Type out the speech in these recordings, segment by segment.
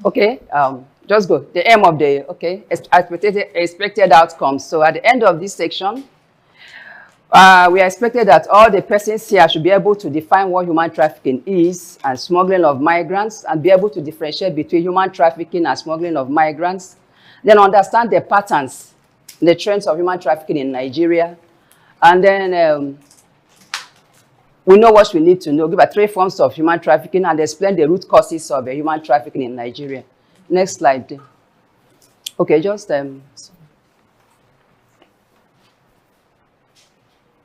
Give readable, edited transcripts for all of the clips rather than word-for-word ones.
Okay, just go. The aim of the, okay, expected outcomes. So at the end of this section, we are expected that all the persons here should be able to define what human trafficking is and smuggling of migrants, and be able to differentiate between human trafficking and smuggling of migrants. Then understand the patterns, the trends of human trafficking in Nigeria. And then we know what we need to know. Give us 3 forms of human trafficking and explain the root causes of human trafficking in Nigeria. Next slide. Okay, just I'm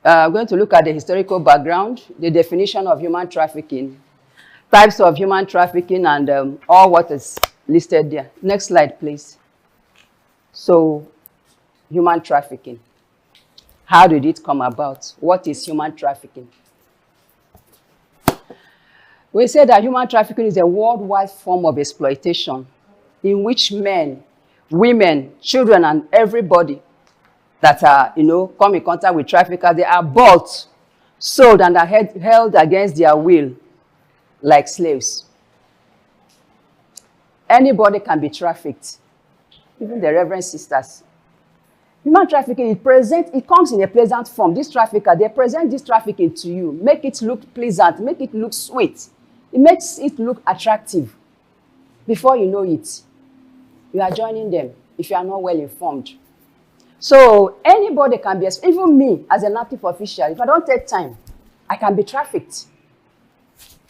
going to look at the historical background, the definition of human trafficking, types of human trafficking, and all what is listed there. Next slide, please. So, human trafficking. How did it come about? What is human trafficking? We say that human trafficking is a worldwide form of exploitation in which men, women, children, and everybody that are, come in contact with traffickers, they are bought, sold, and are held against their will like slaves. Anybody can be trafficked, even the Reverend Sisters. Human trafficking, it comes in a pleasant form. This trafficker, they present this trafficking to you, make it look pleasant, make it look sweet. It makes it look attractive. Before you know it, you are joining them if you are not well informed. So anybody can be, even me as a NAPTIP official, if I don't take time, I can be trafficked.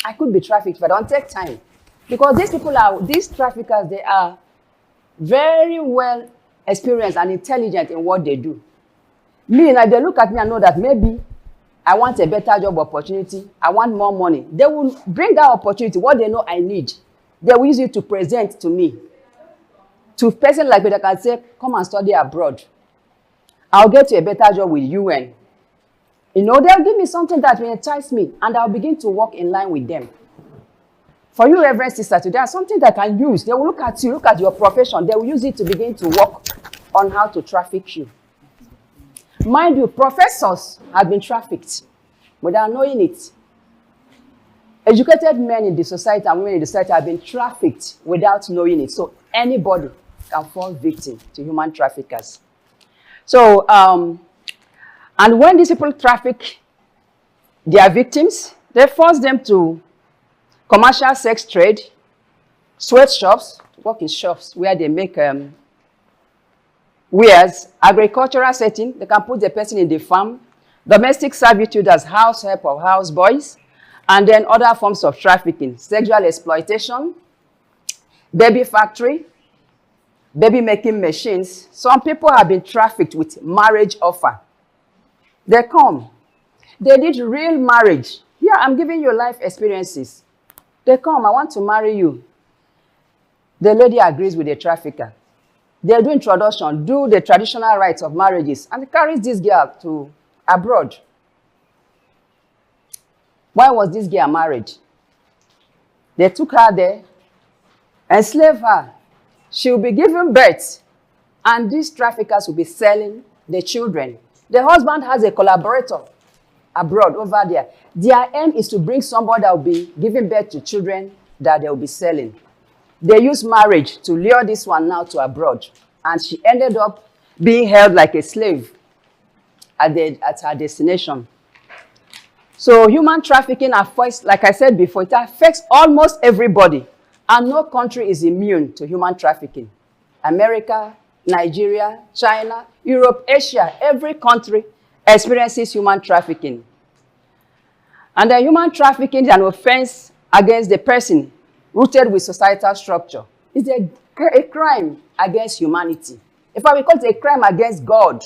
I could be trafficked if I don't take time. Because these traffickers, they are very well experienced and intelligent in what they do. Me, now they look at me and know that maybe I want a better job opportunity, I want more money. They will bring that opportunity, what they know I need. They will use it to present to me. To a person like me that can say, come and study abroad. I'll get you a better job with UN. They'll give me something that will entice me, and I'll begin to work in line with them. For you, Reverend Sister, today, there's something that I can use. They will look at you, look at your profession. They will use it to begin to work on how to traffic you. Mind you, professors have been trafficked without knowing it. Educated men in the society and women in the society have been trafficked without knowing it. So anybody can fall victim to human traffickers. So, and when these people traffic their victims, they force them to commercial sex trade, sweatshops, work in shops where they make wares, agricultural setting, they can put the person in the farm, domestic servitude as house help or house boys, and then other forms of trafficking, sexual exploitation, baby factory, baby making machines. Some people have been trafficked with marriage offer. They come. They did real marriage. Yeah, I'm giving you life experiences. They come, I want to marry you. The lady agrees with the trafficker. They do introduction, do the traditional rites of marriages, and carries this girl to abroad. Why was this girl married? They took her there, enslaved her. She will be giving birth, and these traffickers will be selling the children. The husband has a collaborator abroad over there. Their aim is to bring somebody that will be giving birth to children that they will be selling. They use marriage to lure this one now to abroad, and she ended up being held like a slave at her destination. So human trafficking affects, like I said before, it affects almost everybody. And no country is immune to human trafficking. America, Nigeria, China, Europe, Asia, every country experiences human trafficking. And the human trafficking is an offense against the person rooted with societal structure. It's a crime against humanity. In fact, we call it a crime against God.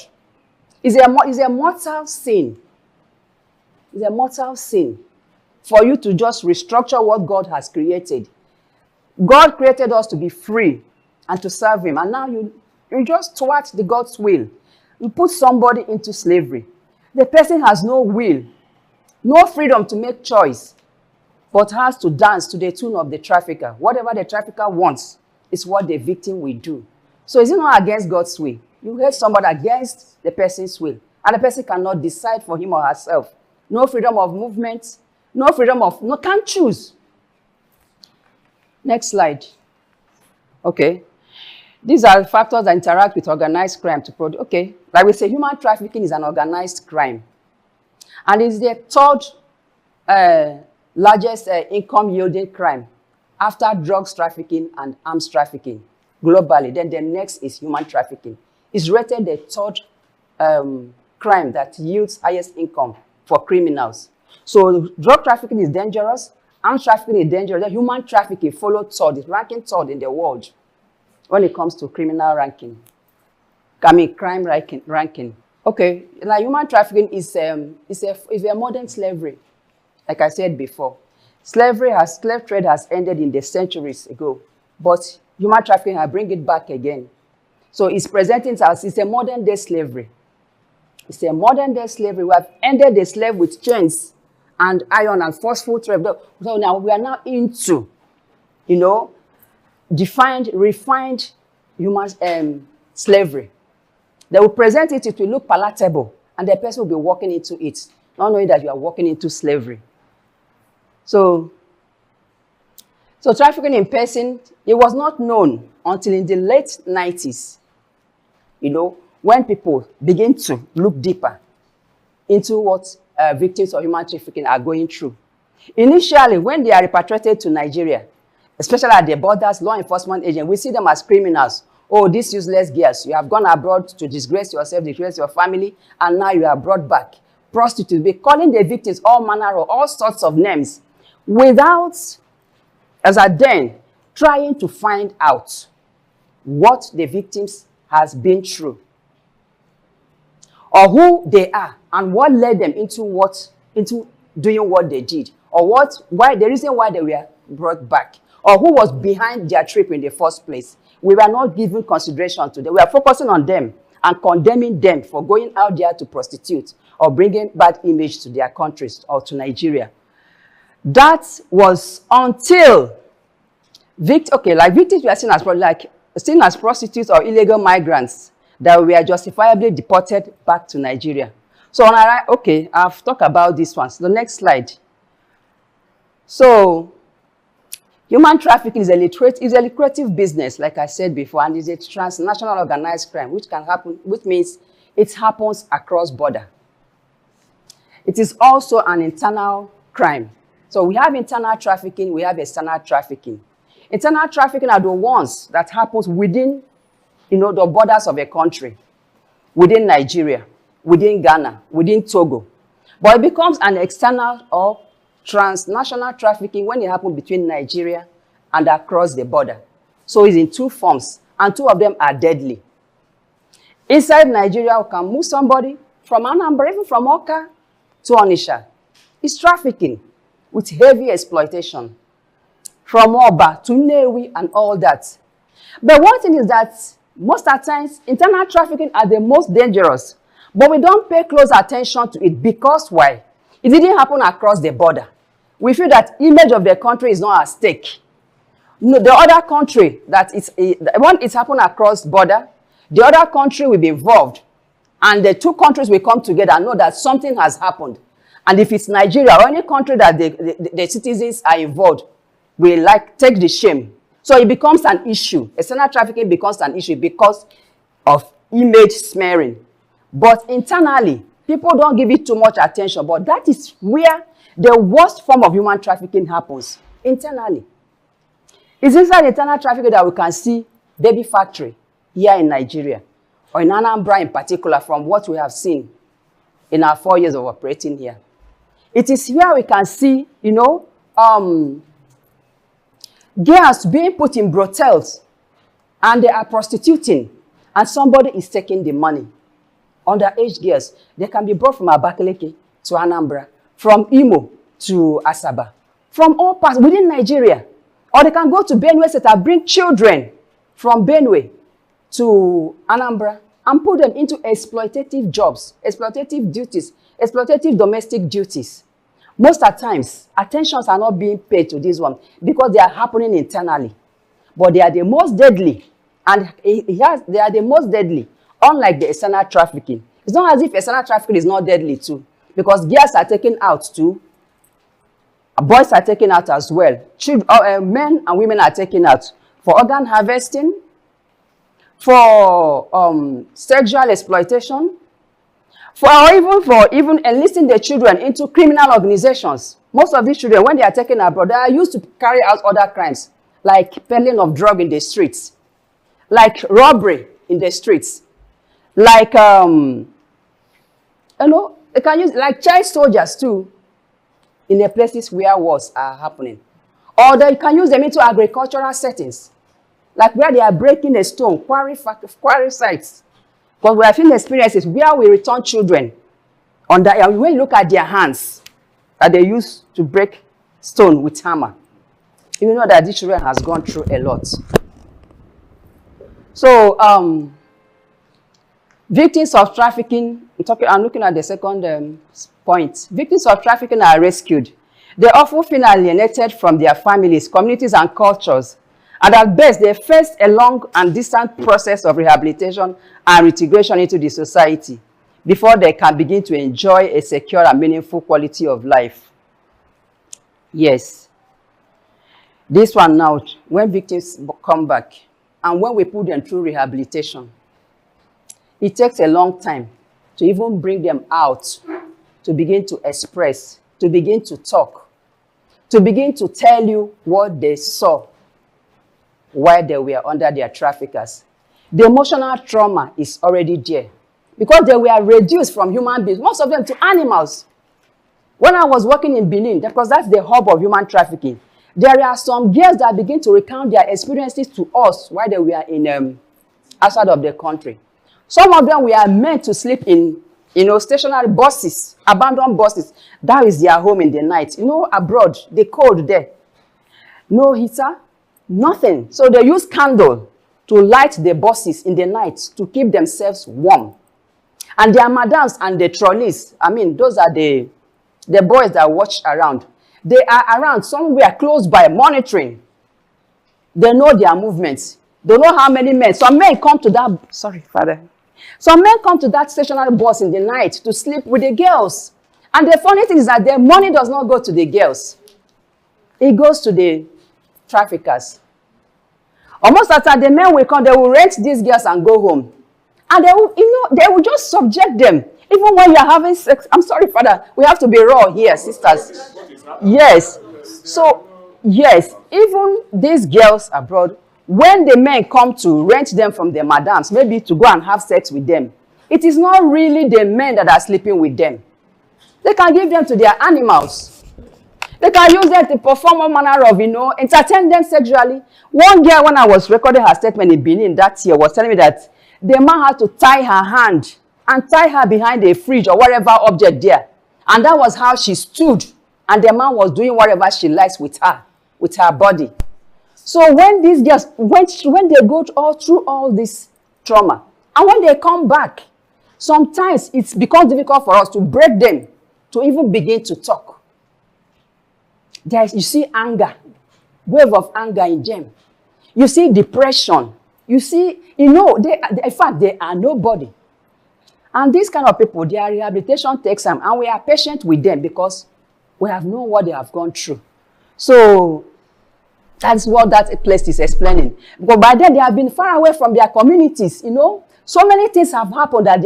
It's a mortal sin. It's a mortal sin for you to just restructure what God has created. God created us to be free and to serve him. And now you just thwart the God's will. You put somebody into slavery. The person has no will, no freedom to make choice, but has to dance to the tune of the trafficker. Whatever the trafficker wants is what the victim will do. So is it not against God's will? You hate somebody against the person's will. And the person cannot decide for him or herself. No freedom of movement, no freedom of, can't choose. Next slide. Okay. These are factors that interact with organized crime to produce. Okay. Like we say, human trafficking is an organized crime. And it's the third largest income yielding crime after drugs trafficking and arms trafficking globally. Then the next is human trafficking. It's rated the third crime that yields highest income for criminals. So drug trafficking is dangerous, arms trafficking is dangerous, then human trafficking followed third, is ranking third in the world when it comes to criminal ranking. I mean, crime ranking. Okay, like human trafficking is a modern slavery. Like I said before, slave trade has ended in the centuries ago, but human trafficking has bring it back again. So it's presenting as it's a modern day slavery. It's a modern day slavery. We have ended the slave with chains and iron and forceful trade. So now we are now into, you know, refined human slavery. They will present it, it will look palatable, and the person will be walking into it, not knowing that you are walking into slavery. So trafficking in person, it was not known until in the late 90s, you know, when people begin to look deeper into what victims of human trafficking are going through. Initially, when they are repatriated to Nigeria, especially at the borders, law enforcement agents, we see them as criminals. Oh, these useless girls, you have gone abroad to disgrace yourself, disgrace your family, and now you are brought back. Prostitutes, be calling the victims all manner of all sorts of names without, as at then, trying to find out what the victims has been through or who they are and what led them into doing what they did, or the reason why they were brought back, or who was behind their trip in the first place. We were not giving consideration to them. We are focusing on them and condemning them for going out there to prostitute or bringing bad image to their countries or to Nigeria. That was until victims were seen as prostitutes or illegal migrants that were justifiably deported back to Nigeria. So, okay, I've talked about this one. So the next slide. So, human trafficking is a lucrative business, like I said before, and is a transnational organized crime, which means it happens across border. It is also an internal crime. So we have internal trafficking, we have external trafficking. Internal trafficking are the ones that happens within, the borders of a country, within Nigeria, within Ghana, within Togo. But it becomes an external or transnational trafficking when it happens between Nigeria and across the border. So it's in two forms, and two of them are deadly. Inside Nigeria, we can move somebody from ANAMBRA, even from Oka to Onitsha. It's trafficking with heavy exploitation. From Oba to Nnewi and all that. But one thing is that most of the times, internal trafficking are the most dangerous. But we don't pay close attention to it because why? It didn't happen across the border. We feel that image of the country is not at stake. No, the other country when it's happened across border, the other country will be involved. And the two countries will come together and know that something has happened. And if it's Nigeria or any country that the citizens are involved, will take the shame. So it becomes an issue. External trafficking becomes an issue because of image smearing. But internally, people don't give it too much attention. But that is where the worst form of human trafficking happens, internally. It's inside internal trafficking that we can see baby factory here in Nigeria, or in Anambra in particular, from what we have seen in our 4 years of operating here. It is here we can see, girls being put in brothels, and they are prostituting, and somebody is taking the money. Underage girls, they can be brought from Abakaliki to Anambra, from Imo to Asaba, from all parts within Nigeria. Or they can go to Benue State and bring children from Benue to Anambra and put them into exploitative jobs, exploitative duties, exploitative domestic duties. Most of the times, attentions are not being paid to this one because they are happening internally. But they are the most deadly, and they are the most deadly, unlike the external trafficking. It's not as if external trafficking is not deadly too, because girls are taken out too, boys are taken out as well. Men and women are taken out for organ harvesting, for sexual exploitation, for even enlisting the children into criminal organizations. Most of these children, when they are taken abroad, they are used to carry out other crimes, like peddling of drug in the streets, like robbery in the streets, like, you know, they can use, like child soldiers too, in the places where wars are happening. Or they can use them into agricultural settings, like where they are breaking a stone, quarry sites. Because we have seen experiences where we return children, when you look at their hands, that they use to break stone with hammer. You know that these children has gone through a lot. So, victims of trafficking, I'm looking at the second point. Victims of trafficking are rescued. They often feel alienated from their families, communities, and cultures. And at best, they face a long and distant process of rehabilitation and reintegration into the society before they can begin to enjoy a secure and meaningful quality of life. Yes. This one now, when victims come back and when we put them through rehabilitation, it takes a long time to even bring them out, to begin to express, to begin to talk, to begin to tell you what they saw while they were under their traffickers. The emotional trauma is already there because they were reduced from human beings, most of them to animals. When I was working in Benin, because that's the hub of human trafficking, there are some girls that begin to recount their experiences to us while they were in outside of the country. Some of them were meant to sleep in, stationary buses, abandoned buses. That is their home in the night. Abroad, the cold there. No heater, nothing. So they use candle to light the buses in the night to keep themselves warm. And their madams and the trolleys, those are the boys that watch around. They are around somewhere close by monitoring. They know their movements. They know how many men. Some men come to that, sorry, Father. Some men come to that stationary bus in the night to sleep with the girls. And the funny thing is that their money does not go to the girls. It goes to the traffickers. Almost at the men will come, they will rent these girls and go home. And they will just subject them. Even when you are having sex. I'm sorry, Father, we have to be raw here, sisters. Yes. So, yes, even these girls abroad, when the men come to rent them from their madams, maybe to go and have sex with them, it is not really the men that are sleeping with them. They can give them to their animals. They can use them to perform all manner of, entertain them sexually. One girl, when I was recording her statement in Benin that year, was telling me that the man had to tie her hand and tie her behind a fridge or whatever object there. And that was how she stood. And the man was doing whatever she likes with her body. So when these girls, when they go through all this trauma, and when they come back, sometimes it becomes difficult for us to break them, to even begin to talk. You see anger, wave of anger in them. You see depression. You see, in fact, they are nobody. And these kind of people, their rehabilitation takes time, and we are patient with them because we have known what they have gone through. So that's what that place is explaining. Because by then they have been far away from their communities, So many things have happened that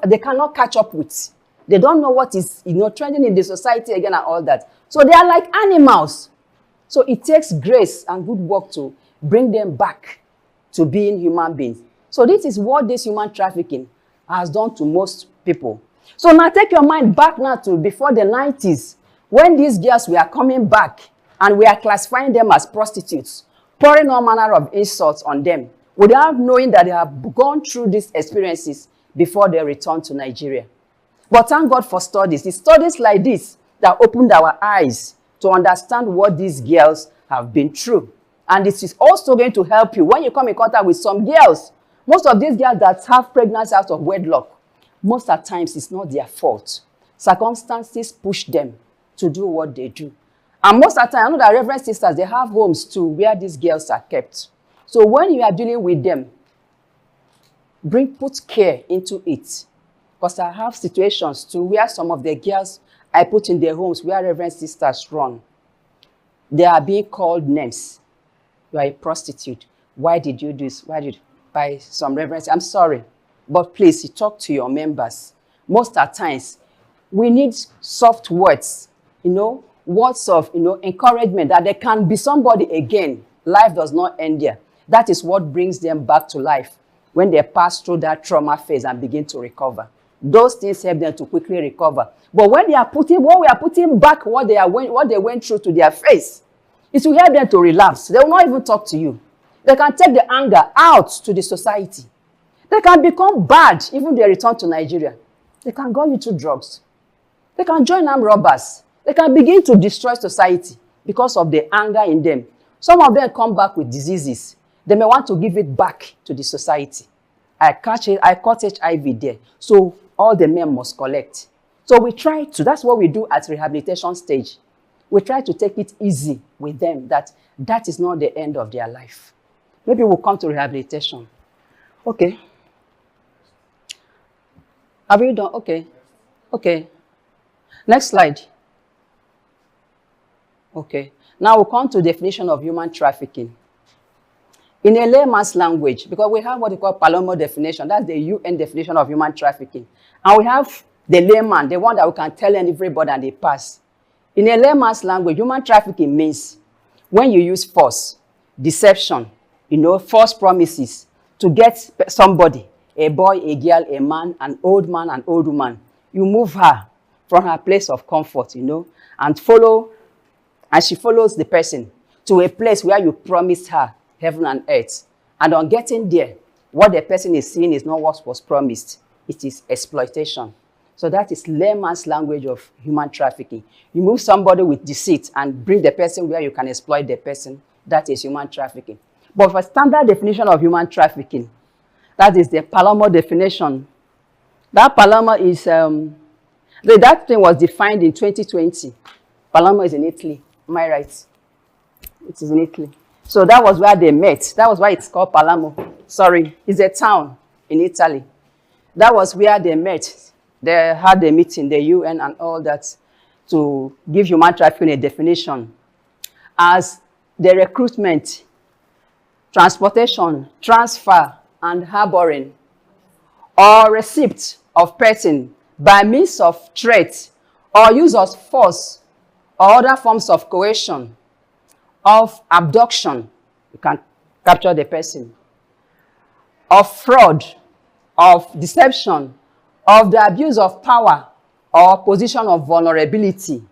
they cannot catch up with. They don't know what is, trending in the society again and all that. So they are like animals. So it takes grace and good work to bring them back to being human beings. So this is what this human trafficking has done to most people. So now take your mind back now to before the 90s, when these girls were coming back and we are classifying them as prostitutes, pouring all manner of insults on them, without knowing that they have gone through these experiences before they return to Nigeria. But thank God for studies. It's studies like this that opened our eyes to understand what these girls have been through. And this is also going to help you when you come in contact with some girls. Most of these girls that have pregnancy out of wedlock, most of the times it's not their fault. Circumstances push them to do what they do. And most of the time, I know that Reverend sisters, they have homes too where these girls are kept. So when you are dealing with them, put care into it. Because I have situations too where some of the girls I put in their homes where Reverend sisters run, they are being called names. You are a prostitute. Why did you do this? Why did you? By some reverence? I'm sorry. But please, you talk to your members. Most of the times, we need soft words, words of, encouragement that there can be somebody again. Life does not end there. That is what brings them back to life when they pass through that trauma phase and begin to recover. Those things help them to quickly recover. But when we are putting back what they went through to their face, it will help them to relapse. They will not even talk to you. They can take the anger out to the society. They can become bad, even they return to Nigeria. They can go into drugs. They can join armed robbers. They can begin to destroy society because of the anger in them. Some of them come back with diseases. They may want to give it back to the society. I caught HIV there. So all the men must collect. So we try to, that's what we do at rehabilitation stage. We try to take it easy with them, that is not the end of their life. Maybe we'll come to rehabilitation. Okay. Have you done? Okay. Okay. Next slide. Okay. Now we'll come to definition of human trafficking. In a layman's language, because we have what we call Palermo definition, that's the UN definition of human trafficking. And we have the layman, the one that we can tell everybody and they pass. In a layman's language, human trafficking means when you use force, deception, false promises to get somebody, a boy, a girl, a man, an old woman, you move her from her place of comfort, and she follows the person to a place where you promised her heaven and earth. And on getting there, what the person is seeing is not what was promised. It is exploitation. So that is layman's language of human trafficking. You move somebody with deceit and bring the person where you can exploit the person. That is human trafficking. But for standard definition of human trafficking, that is the Palermo definition. That Palermo is, that thing was defined in 2020. Palermo is in Italy. Am I right? It is in Italy. So that was where they met. That was why it's called Palermo. Sorry, it's a town in Italy. That was where they met. They had a meeting, the UN and all that, to give human trafficking a definition as the recruitment, transportation, transfer, and harboring, or receipt of person by means of threat or use of force or other forms of coercion, of abduction, you can capture the person, of fraud, of deception, of the abuse of power or position of vulnerability.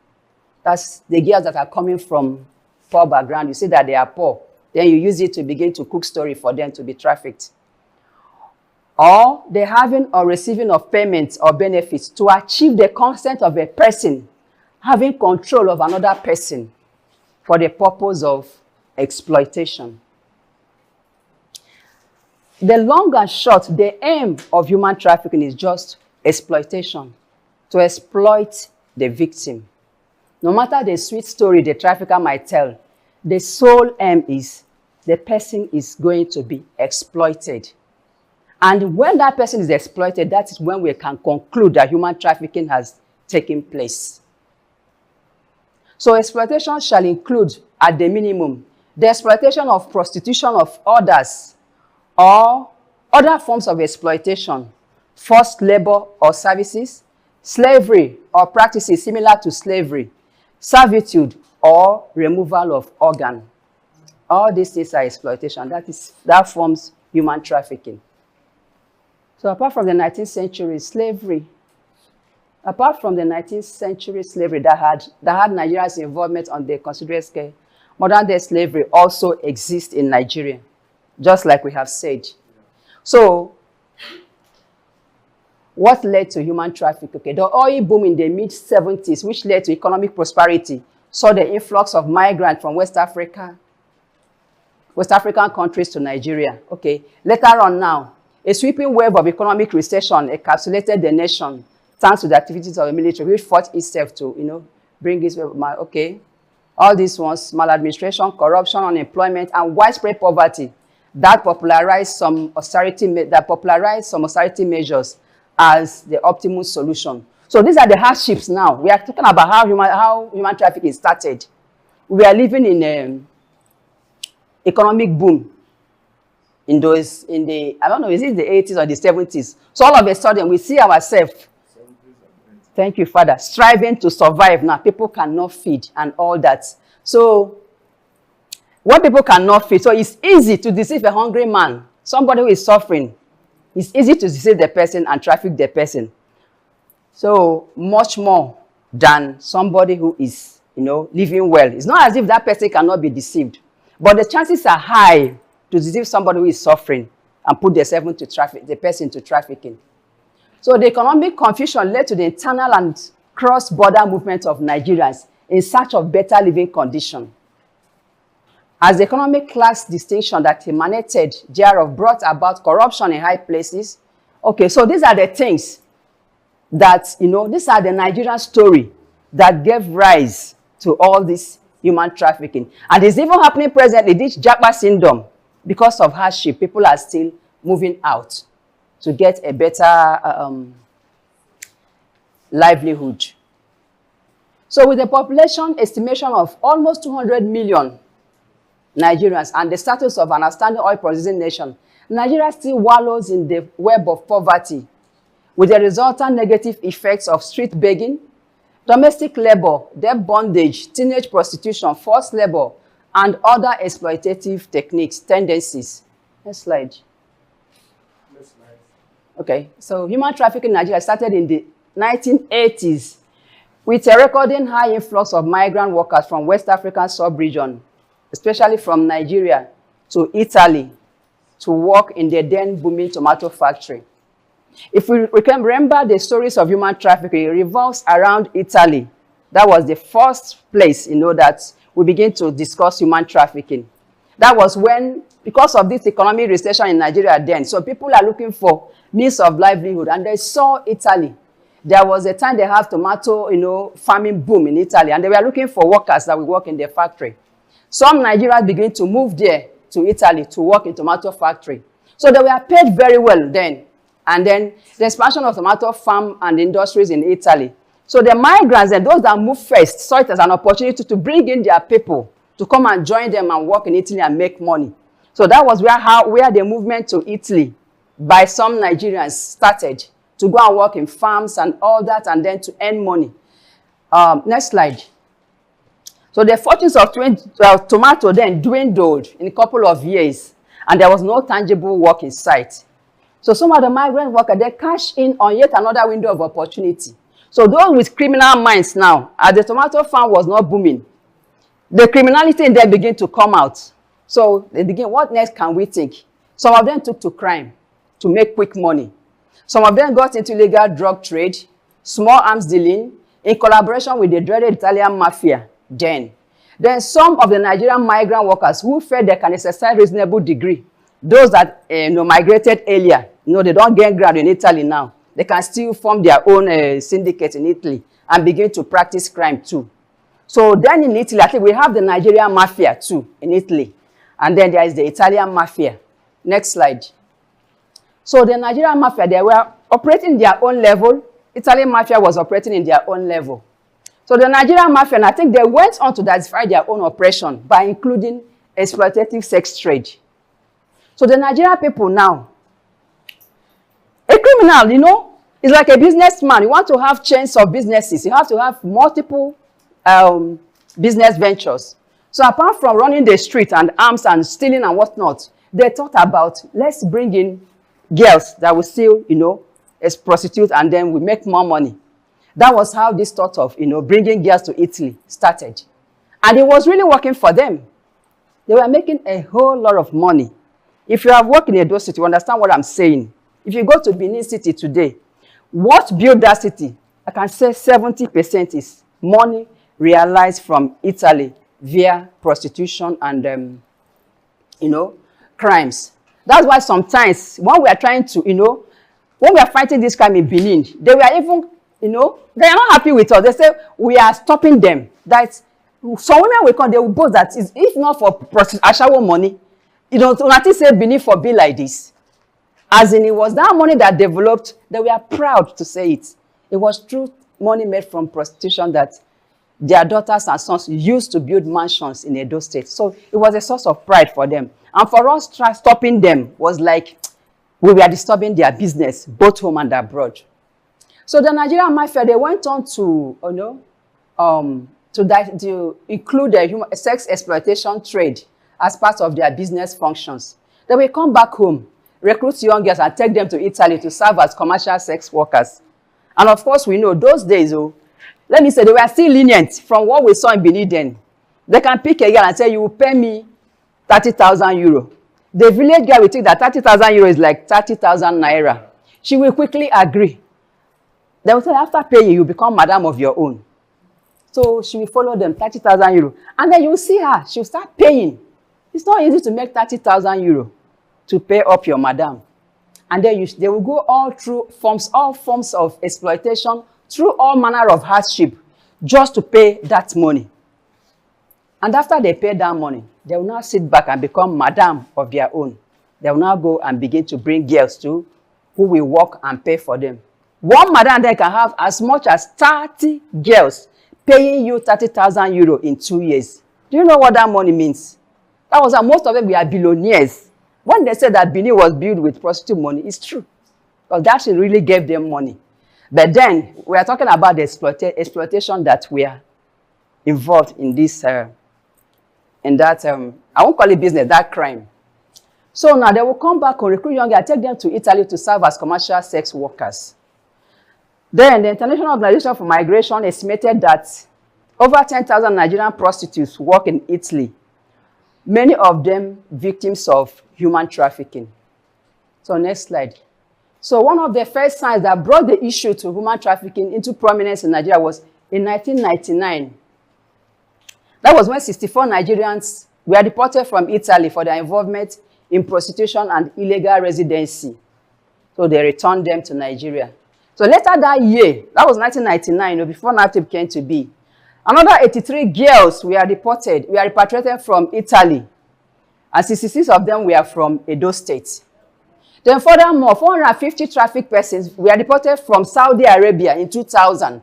That's the girls that are coming from poor background. You see that they are poor. Then you use it to begin to cook story for them to be trafficked. Or the having or receiving of payments or benefits to achieve the consent of a person having control of another person for the purpose of exploitation. The long and short, the aim of human trafficking is just exploitation, to exploit the victim. No matter the sweet story the trafficker might tell, the sole aim is the person is going to be exploited. And when that person is exploited, that is when we can conclude that human trafficking has taken place. So exploitation shall include, at the minimum, the exploitation of prostitution of others or other forms of exploitation, forced labor or services, slavery or practices similar to slavery, servitude or removal of organ. All these things are exploitation. That forms human trafficking. So apart from the 19th century slavery, that had Nigeria's involvement on the considerate scale, modern day slavery also exists in Nigeria, just like we have said. So, what led to human trafficking? Okay, the oil boom in the mid-70s, which led to economic prosperity, saw the influx of migrants from West African countries to Nigeria. Okay, later on now, a sweeping wave of economic recession encapsulated the nation, thanks to the activities of the military, which fought itself to, bring this. Okay, all these ones: maladministration, corruption, unemployment, and widespread poverty, that popularized some austerity measures as the optimal solution. So these are the hardships now. We are talking about how human trafficking started. We are living in an economic boom. in the, I don't know, is it the 80s or the 70s? So all of a sudden, we see ourselves, thank you, Father, striving to survive now. People cannot feed and all that. So when people cannot feed, so it's easy to deceive a hungry man, somebody who is suffering. It's easy to deceive the person and traffic the person. So much more than somebody who is, living well. It's not as if that person cannot be deceived, but the chances are high to deceive somebody who is suffering and put the person to trafficking. So the economic confusion led to the internal and cross-border movement of Nigerians in search of better living conditions. As the economic class distinction that emanated thereof brought about corruption in high places. Okay, so these are the things that, these are the Nigerian story that gave rise to all this human trafficking. And it's even happening presently, this Japa syndrome. Because of hardship, people are still moving out to get a better livelihood. So with a population estimation of almost 200 million Nigerians and the status of an outstanding oil producing nation, Nigeria still wallows in the web of poverty with the resultant negative effects of street begging, domestic labor, debt bondage, teenage prostitution, forced labor, and other exploitative techniques, tendencies. Next slide. Okay, so human trafficking in Nigeria started in the 1980s with a recording high influx of migrant workers from West African sub-region, especially from Nigeria to Italy, to work in the then booming tomato factory. If we can remember the stories of human trafficking, it revolves around Italy. That was the first place, that we begin to discuss human trafficking. That was when, because of this economic recession in Nigeria then, so people are looking for means of livelihood, and they saw Italy. There was a time they have tomato, farming boom in Italy, and they were looking for workers that will work in their factory. Some Nigerians began to move there to Italy to work in tomato factory. So they were paid very well then. And then the expansion of tomato farm and industries in Italy. So the migrants and those that moved first saw it as an opportunity to bring in their people to come and join them and work in Italy and make money. So that was where the movement to Italy by some Nigerians started, to go and work in farms and all that, and then to earn money. Next slide. So the fortunes of tomato then dwindled in a couple of years, and there was no tangible work in sight. So some of the migrant workers, they cash in on yet another window of opportunity. So those with criminal minds now, as the tomato farm was not booming, the criminality in them began to come out. So they begin, what next can we think? Some of them took to crime to make quick money. Some of them got into illegal drug trade, small arms dealing, in collaboration with the dreaded Italian mafia. Then Then some of the Nigerian migrant workers who felt they can exercise reasonable degree, those that migrated earlier, they don't get ground in Italy now. They can still form their own syndicate in Italy and begin to practice crime too. So then in Italy, I think we have the Nigerian mafia too in Italy. And then there is the Italian mafia. Next slide. So the Nigerian mafia, they were operating their own level. Italian mafia was operating in their own level. So the Nigerian mafia, and I think they went on to diversify their own operation by including exploitative sex trade. So the Nigerian people now, a criminal, is like a businessman. You want to have chains of businesses. You have to have multiple business ventures. So apart from running the street and arms and stealing and whatnot, they thought about, let's bring in girls that will still, as prostitutes, and then we make more money. That was how this thought of, bringing girls to Italy started. And it was really working for them. They were making a whole lot of money. If you have worked in Edo City, you understand what I'm saying. If you go to Benin City today, what built that city? I can say 70% is money realized from Italy via prostitution and, crimes. That's why sometimes when we are trying to, when we are fighting this crime in Benin, they were even, they are not happy with us. They say, we are stopping them. That some women will come, they will boast that if not for Ashawo money, nothing say Benin for be like this. As in, it was that money that developed, that we are proud to say it. It was true money made from prostitution that their daughters and sons used to build mansions in Edo State. So it was a source of pride for them. And for us, stopping them was like we were disturbing their business, both home and abroad. So the Nigerian mafia, they went on to, to include the human sex exploitation trade as part of their business functions. They will come back home, recruit young girls, and take them to Italy to serve as commercial sex workers. And of course, we know those days, let me say, they were still lenient from what we saw in Benin then. They can pick a girl and say, you will pay me 30,000 euro. The village girl will think that 30,000 euro is like 30,000 naira. She will quickly agree. They will say, after paying, you become madam of your own. So she will follow them, 30,000 euro. And then you will see her, she will start paying. It's not easy to make 30,000 euro to pay up your madam. And then they will go all forms of exploitation, through all manner of hardship, just to pay that money. And after they pay that money, they will now sit back and become madam of their own. They will now go and begin to bring girls to who will work and pay for them. One madam they can have as much as 30 girls paying you 30,000 euro in 2 years. Do you know what that money means? That was most of them were billionaires. When they said that Benin was built with prostitute money, it's true. Because that really gave them money. But then, we are talking about the exploitation that we are involved in this, I won't call it business, that crime. So now they will come back and recruit young girls, take them to Italy to serve as commercial sex workers. Then the International Organization for Migration estimated that over 10,000 Nigerian prostitutes work in Italy, many of them victims of human trafficking. So next slide. So one of the first signs that brought the issue to human trafficking into prominence in Nigeria was in 1999. That was when 64 Nigerians were deported from Italy for their involvement in prostitution and illegal residency. So they returned them to Nigeria. So later that year, that was 1999, before NAPTIP came to be, another 83 girls were repatriated from Italy, and 66 of them were from Edo State. Then furthermore, 450 trafficked persons were deported from Saudi Arabia in 2000.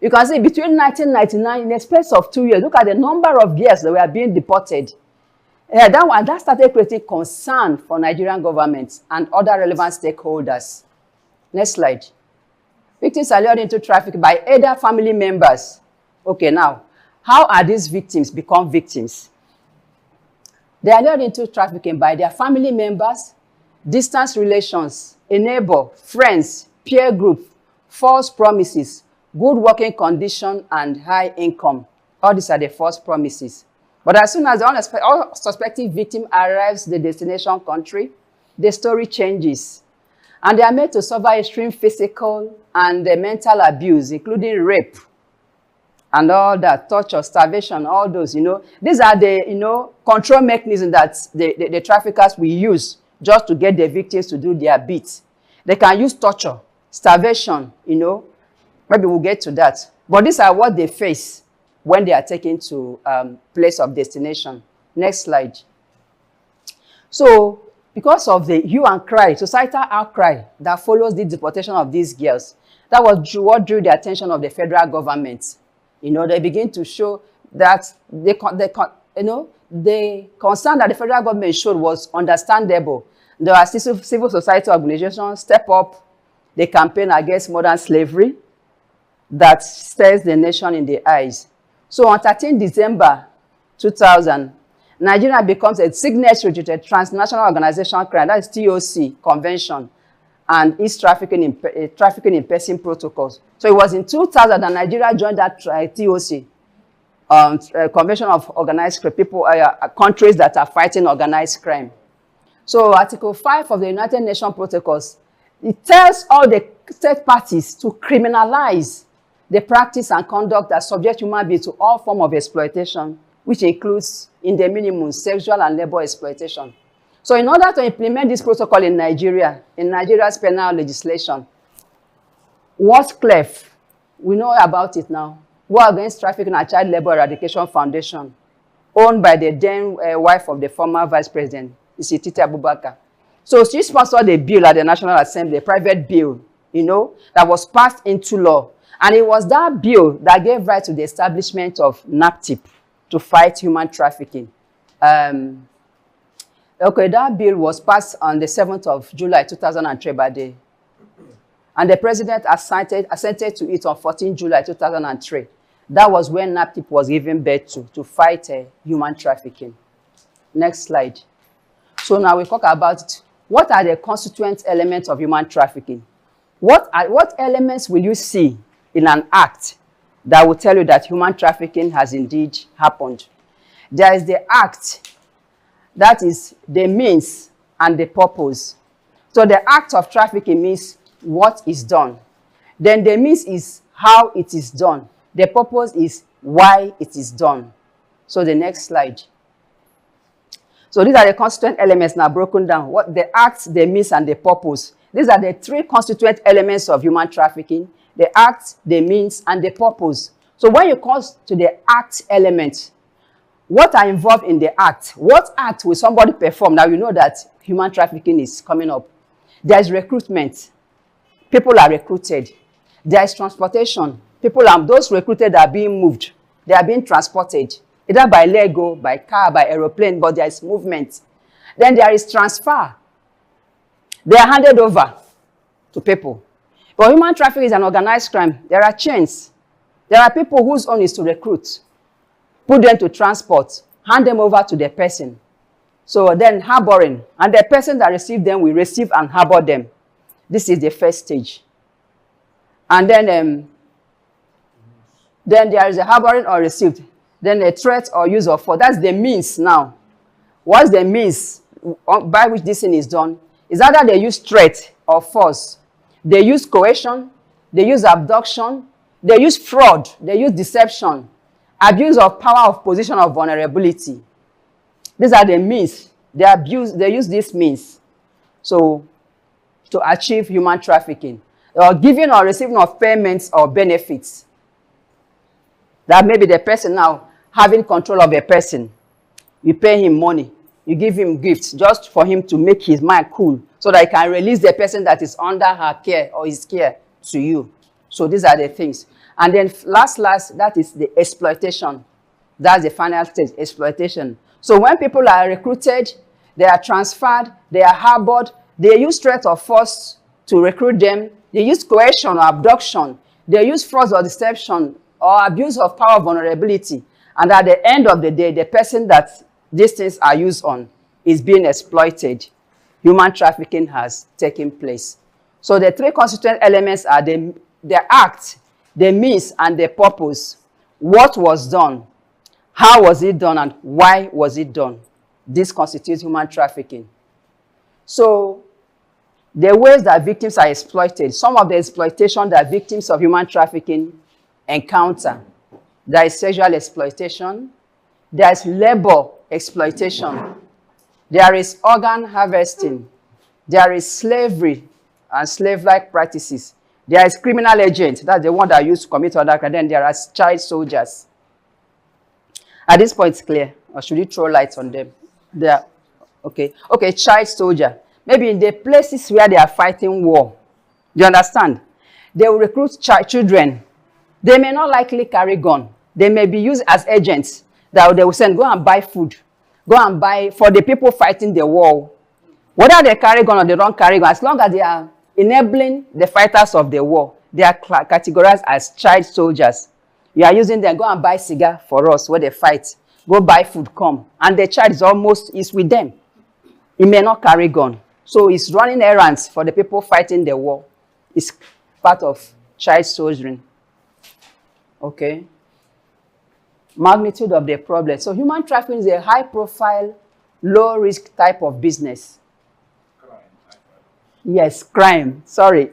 You can see between 1999, in a space of 2 years, look at the number of girls that were being deported. That started creating concern for Nigerian government and other relevant stakeholders. Next slide. Victims are lured into trafficking by either family members. Okay, now, how are these victims become victims? They are lured into trafficking by their family members, distance relations, a neighbor, friends, peer group, false promises, good working condition, and high income. All these are the false promises. But as soon as the unsuspecting victim arrives at the destination country, the story changes. And they are made to suffer extreme physical and mental abuse, including rape and all that, torture, starvation, all those, These are the, control mechanisms that the traffickers will use just to get the victims to do their bit. They can use torture, starvation, Maybe we'll get to that. But these are what they face when they are taken to place of destination. Next slide. So, because of the hue and cry, societal outcry that follows the deportation of these girls, that was what drew the attention of the federal government. They begin to show that the concern that the federal government showed was understandable. There are civil society organizations step up the campaign against modern slavery that stares the nation in the eyes. So on 13 December 2000, Nigeria becomes a signatory to the Transnational Organization Crime, that is TOC Convention, and its trafficking in person protocols. So it was in 2000 that Nigeria joined that TOC, Convention of Organized Crime, countries that are fighting organized crime. So Article 5 of the United Nations Protocols, it tells all the state parties to criminalize the practice and conduct that subject human beings to all forms of exploitation, which includes, in the minimum, sexual and labor exploitation. So in order to implement this protocol in Nigeria, in Nigeria's penal legislation, WASCLEF, we know about it now, War Against Trafficking and Child Labor Eradication Foundation, owned by the then wife of the former vice president, Titi Abubakar. So she sponsored a bill at the National Assembly, a private bill, that was passed into law. And it was that bill that gave rise to the establishment of NAPTIP to fight human trafficking. Okay, that bill was passed on the 7th of July 2003 by the, and the president assented to it on 14 July 2003. That was when NAPTIP was given birth to fight human trafficking. Next slide. So now we talk about what are the constituent elements of human trafficking. What elements will you see in an act that will tell you that human trafficking has indeed happened? There is the act, that is the means and the purpose. So the act of trafficking means what is done. Then the means is how it is done. The purpose is why it is done. So the next slide. So these are the constituent elements now broken down. What the act, the means, and the purpose. These are the three constituent elements of human trafficking: the act, the means, and the purpose. So when you come to the act element, what are involved in the act? What act will somebody perform? Now you know that human trafficking is coming up. There is recruitment. People are recruited. There is transportation. Those recruited are being moved. They are being transported, either by leg, by car, by aeroplane, but there is movement. Then there is transfer. They are handed over to people. But human trafficking is an organized crime. There are chains. There are people whose own is to recruit, put them to transport, hand them over to the person. So then harboring, and the person that received them will receive and harbor them. This is the first stage. And then there is a harboring or received. Then a threat or use of force. That's the means now. What's the means by which this thing is done? Is either they use threat or force. They use coercion. They use abduction. They use fraud. They use deception. Abuse of power of position of vulnerability. These are the means. They use these means. So to achieve human trafficking. Or giving or receiving of payments or benefits. That maybe the person now having control of a person. You pay him money. You give him gifts just for him to make his mind cool so that he can release the person that is under her care or his care to you. So these are the things. And then last, that is the exploitation. That's the final stage, exploitation. So when people are recruited, they are transferred, they are harbored, they use threat or force to recruit them, they use coercion or abduction, they use fraud or deception or abuse of power vulnerability. And at the end of the day, the person that these things are used on is being exploited. Human trafficking has taken place. So the three constituent elements are the act, the means, and the purpose. What was done? How was it done? And why was it done? This constitutes human trafficking. So the ways that victims are exploited, some of the exploitation that victims of human trafficking encounter. There is sexual exploitation. There is labor exploitation. There is organ harvesting. There is slavery and slave-like practices. There is criminal agent. That's the one that used to commit other crimes. Then there are child soldiers. At this point, it's clear. Or should you throw lights on them? There. Okay. Okay, child soldier. Maybe in the places where they are fighting war. Do you understand? They will recruit children. They may not likely carry gun. They may be used as agents that they will send, go and buy food. Go and buy for the people fighting the war. Whether they carry gun or they don't carry gun, as long as they are enabling the fighters of the war, they are categorized as child soldiers. You are using them, go and buy cigar for us where they fight. Go buy food, come. And the child is with them. He may not carry gun. So he's running errands for the people fighting the war. It's part of child soldiering. Okay. Magnitude of the problem. So human trafficking is a high-profile, low-risk type of business. Crime. Yes, crime. Sorry.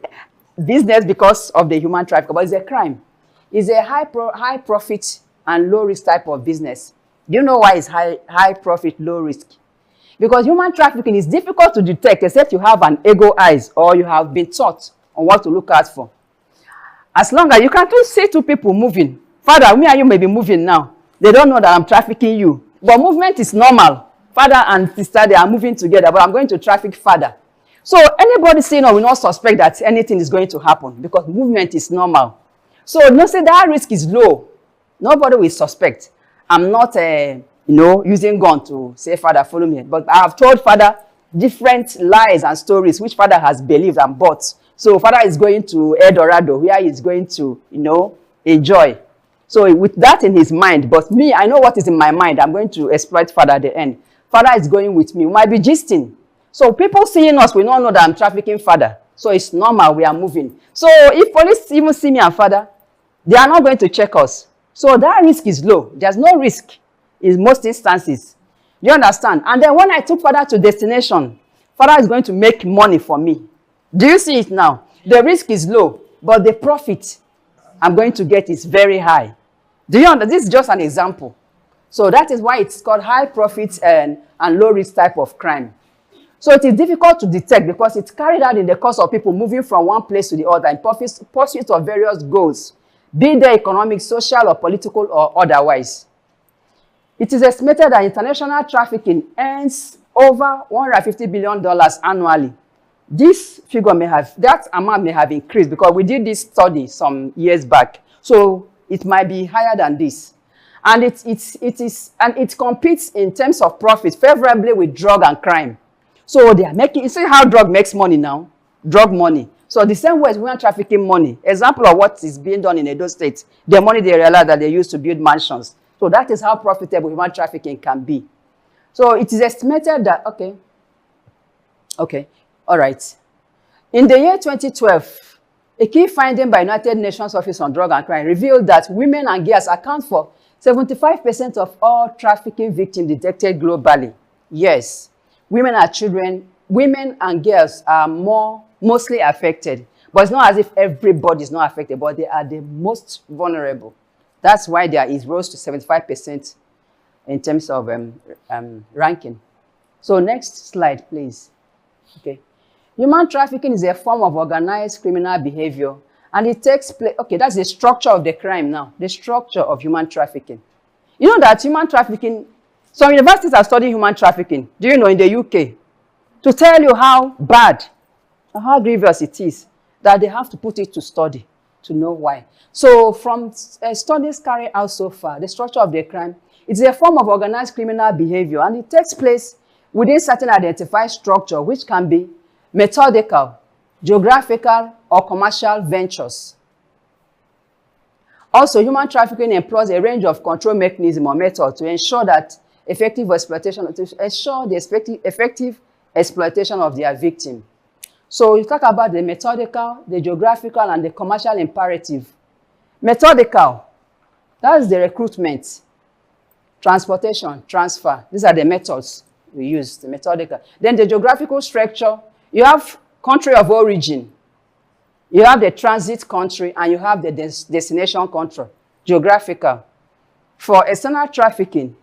Business because of the human trafficking, but it's a crime. It's a high profit and low-risk type of business. Do you know why it's high profit, low risk? Because human trafficking is difficult to detect except you have an ego eyes or you have been taught on what to look out for. As long as you can't see two people moving. Father, me and you may be moving now. They don't know that I'm trafficking you. But movement is normal. Father and sister, they are moving together, but I'm going to traffic father. So anybody saying no will not suspect that anything is going to happen because movement is normal. So no say that risk is low. Nobody will suspect. I'm not, using gun to say, Father, follow me. But I have told Father different lies and stories which Father has believed and bought. So Father is going to El Dorado, where he's going to, enjoy. So with that in his mind, but me, I know what is in my mind. I'm going to exploit Father at the end. Father is going with me. We might be gisting. So people seeing us will not know that I'm trafficking Father. So it's normal, we are moving. So if police even see me and Father, they are not going to check us. So that risk is low. There's no risk in most instances. Do you understand? And then when I took Father to destination, Father is going to make money for me. Do you see it now? The risk is low, but the profit I'm going to get is very high. Do you understand? This is just an example. So that is why it's called high profit and low risk type of crime. So it is difficult to detect because it's carried out in the course of people moving from one place to the other in pursuit of various goals, be they economic, social, or political, or otherwise. It is estimated that international trafficking earns over $150 billion annually. This figure that amount may have increased because we did this study some years back. So it might be higher than this. And it competes in terms of profit favorably with drug and crime. So they are making, you see how drug makes money now? Drug money. So the same way as women trafficking money. Example of what is being done in Edo State. The money they realize that they use to build mansions. So that is how profitable human trafficking can be. So it is estimated that, all right. In the year 2012, a key finding by United Nations Office on Drug and Crime revealed that women and girls account for 75% of all trafficking victims detected globally. Yes, women and girls are mostly affected. But it's not as if everybody is not affected, but they are the most vulnerable. That's why there is rose to 75% in terms of ranking. So next slide, please. Okay. Human trafficking is a form of organized criminal behavior, and it takes place. Okay, that's the structure of the crime now, the structure of human trafficking. You know that human trafficking, some universities are studying human trafficking, do you know, in the UK, to tell you how bad, how grievous it is, that they have to put it to study to know why. So from studies carried out so far, the structure of the crime, it's a form of organized criminal behavior, and it takes place within certain identified structure, which can be methodical, geographical, or commercial ventures. Also, human trafficking employs a range of control mechanisms or methods to ensure that effective exploitation of their victim. So you talk about the methodical, the geographical, and the commercial imperative. Methodical, that's the recruitment, transportation, transfer. These are the methods we use, the methodical. Then the geographical structure, you have country of origin, you have the transit country, and you have the destination country, geographical. For external trafficking,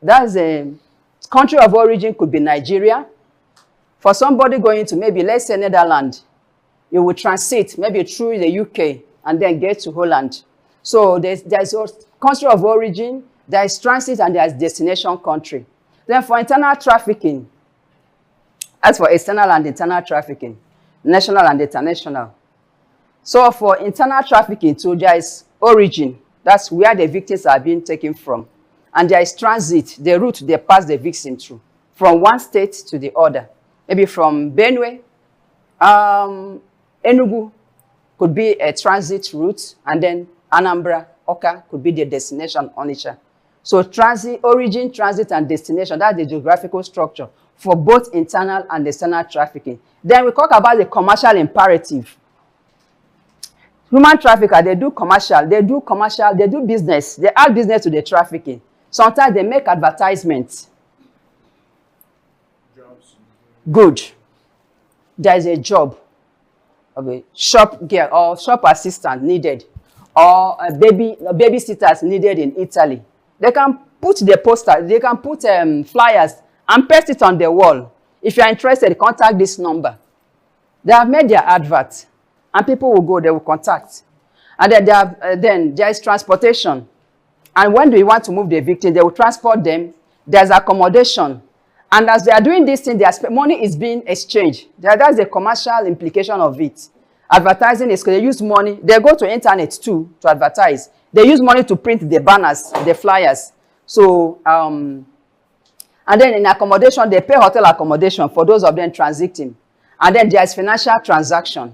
that's a country of origin could be Nigeria. For somebody going to maybe, let's say, Netherlands, you will transit maybe through the UK and then get to Holland. So there's a country of origin, there is transit, and there is destination country. Then for internal trafficking, as for external and internal trafficking, national and international. So for internal trafficking, too, there is origin. That's where the victims are being taken from. And there is transit, the route they pass the victim through, from one state to the other. Maybe from Benue, Enugu could be a transit route, and then Anambra, Oka could be the destination, Onitsha. So transit, origin, transit, and destination, that's the geographical structure for both internal and external trafficking. Then we talk about the commercial imperative. Human traffickers, they do business, they add business to the trafficking. Sometimes they make advertisements. Good. There is a job of a shop girl or shop assistant needed, or a babysitters needed in Italy. They can put the poster, they can put flyers and paste it on the wall. If you are interested, contact this number. They have made their advert, and people will go, they will contact. And then there is transportation. And when do you want to move the victim, they will transport them. There's accommodation. And as they are doing this thing, their money is being exchanged. That's the commercial implication of it. Advertising is, they use money. They go to internet too to advertise. They use money to print the banners, the flyers. So, and then in accommodation, they pay hotel accommodation for those of them transiting. And then there's financial transaction.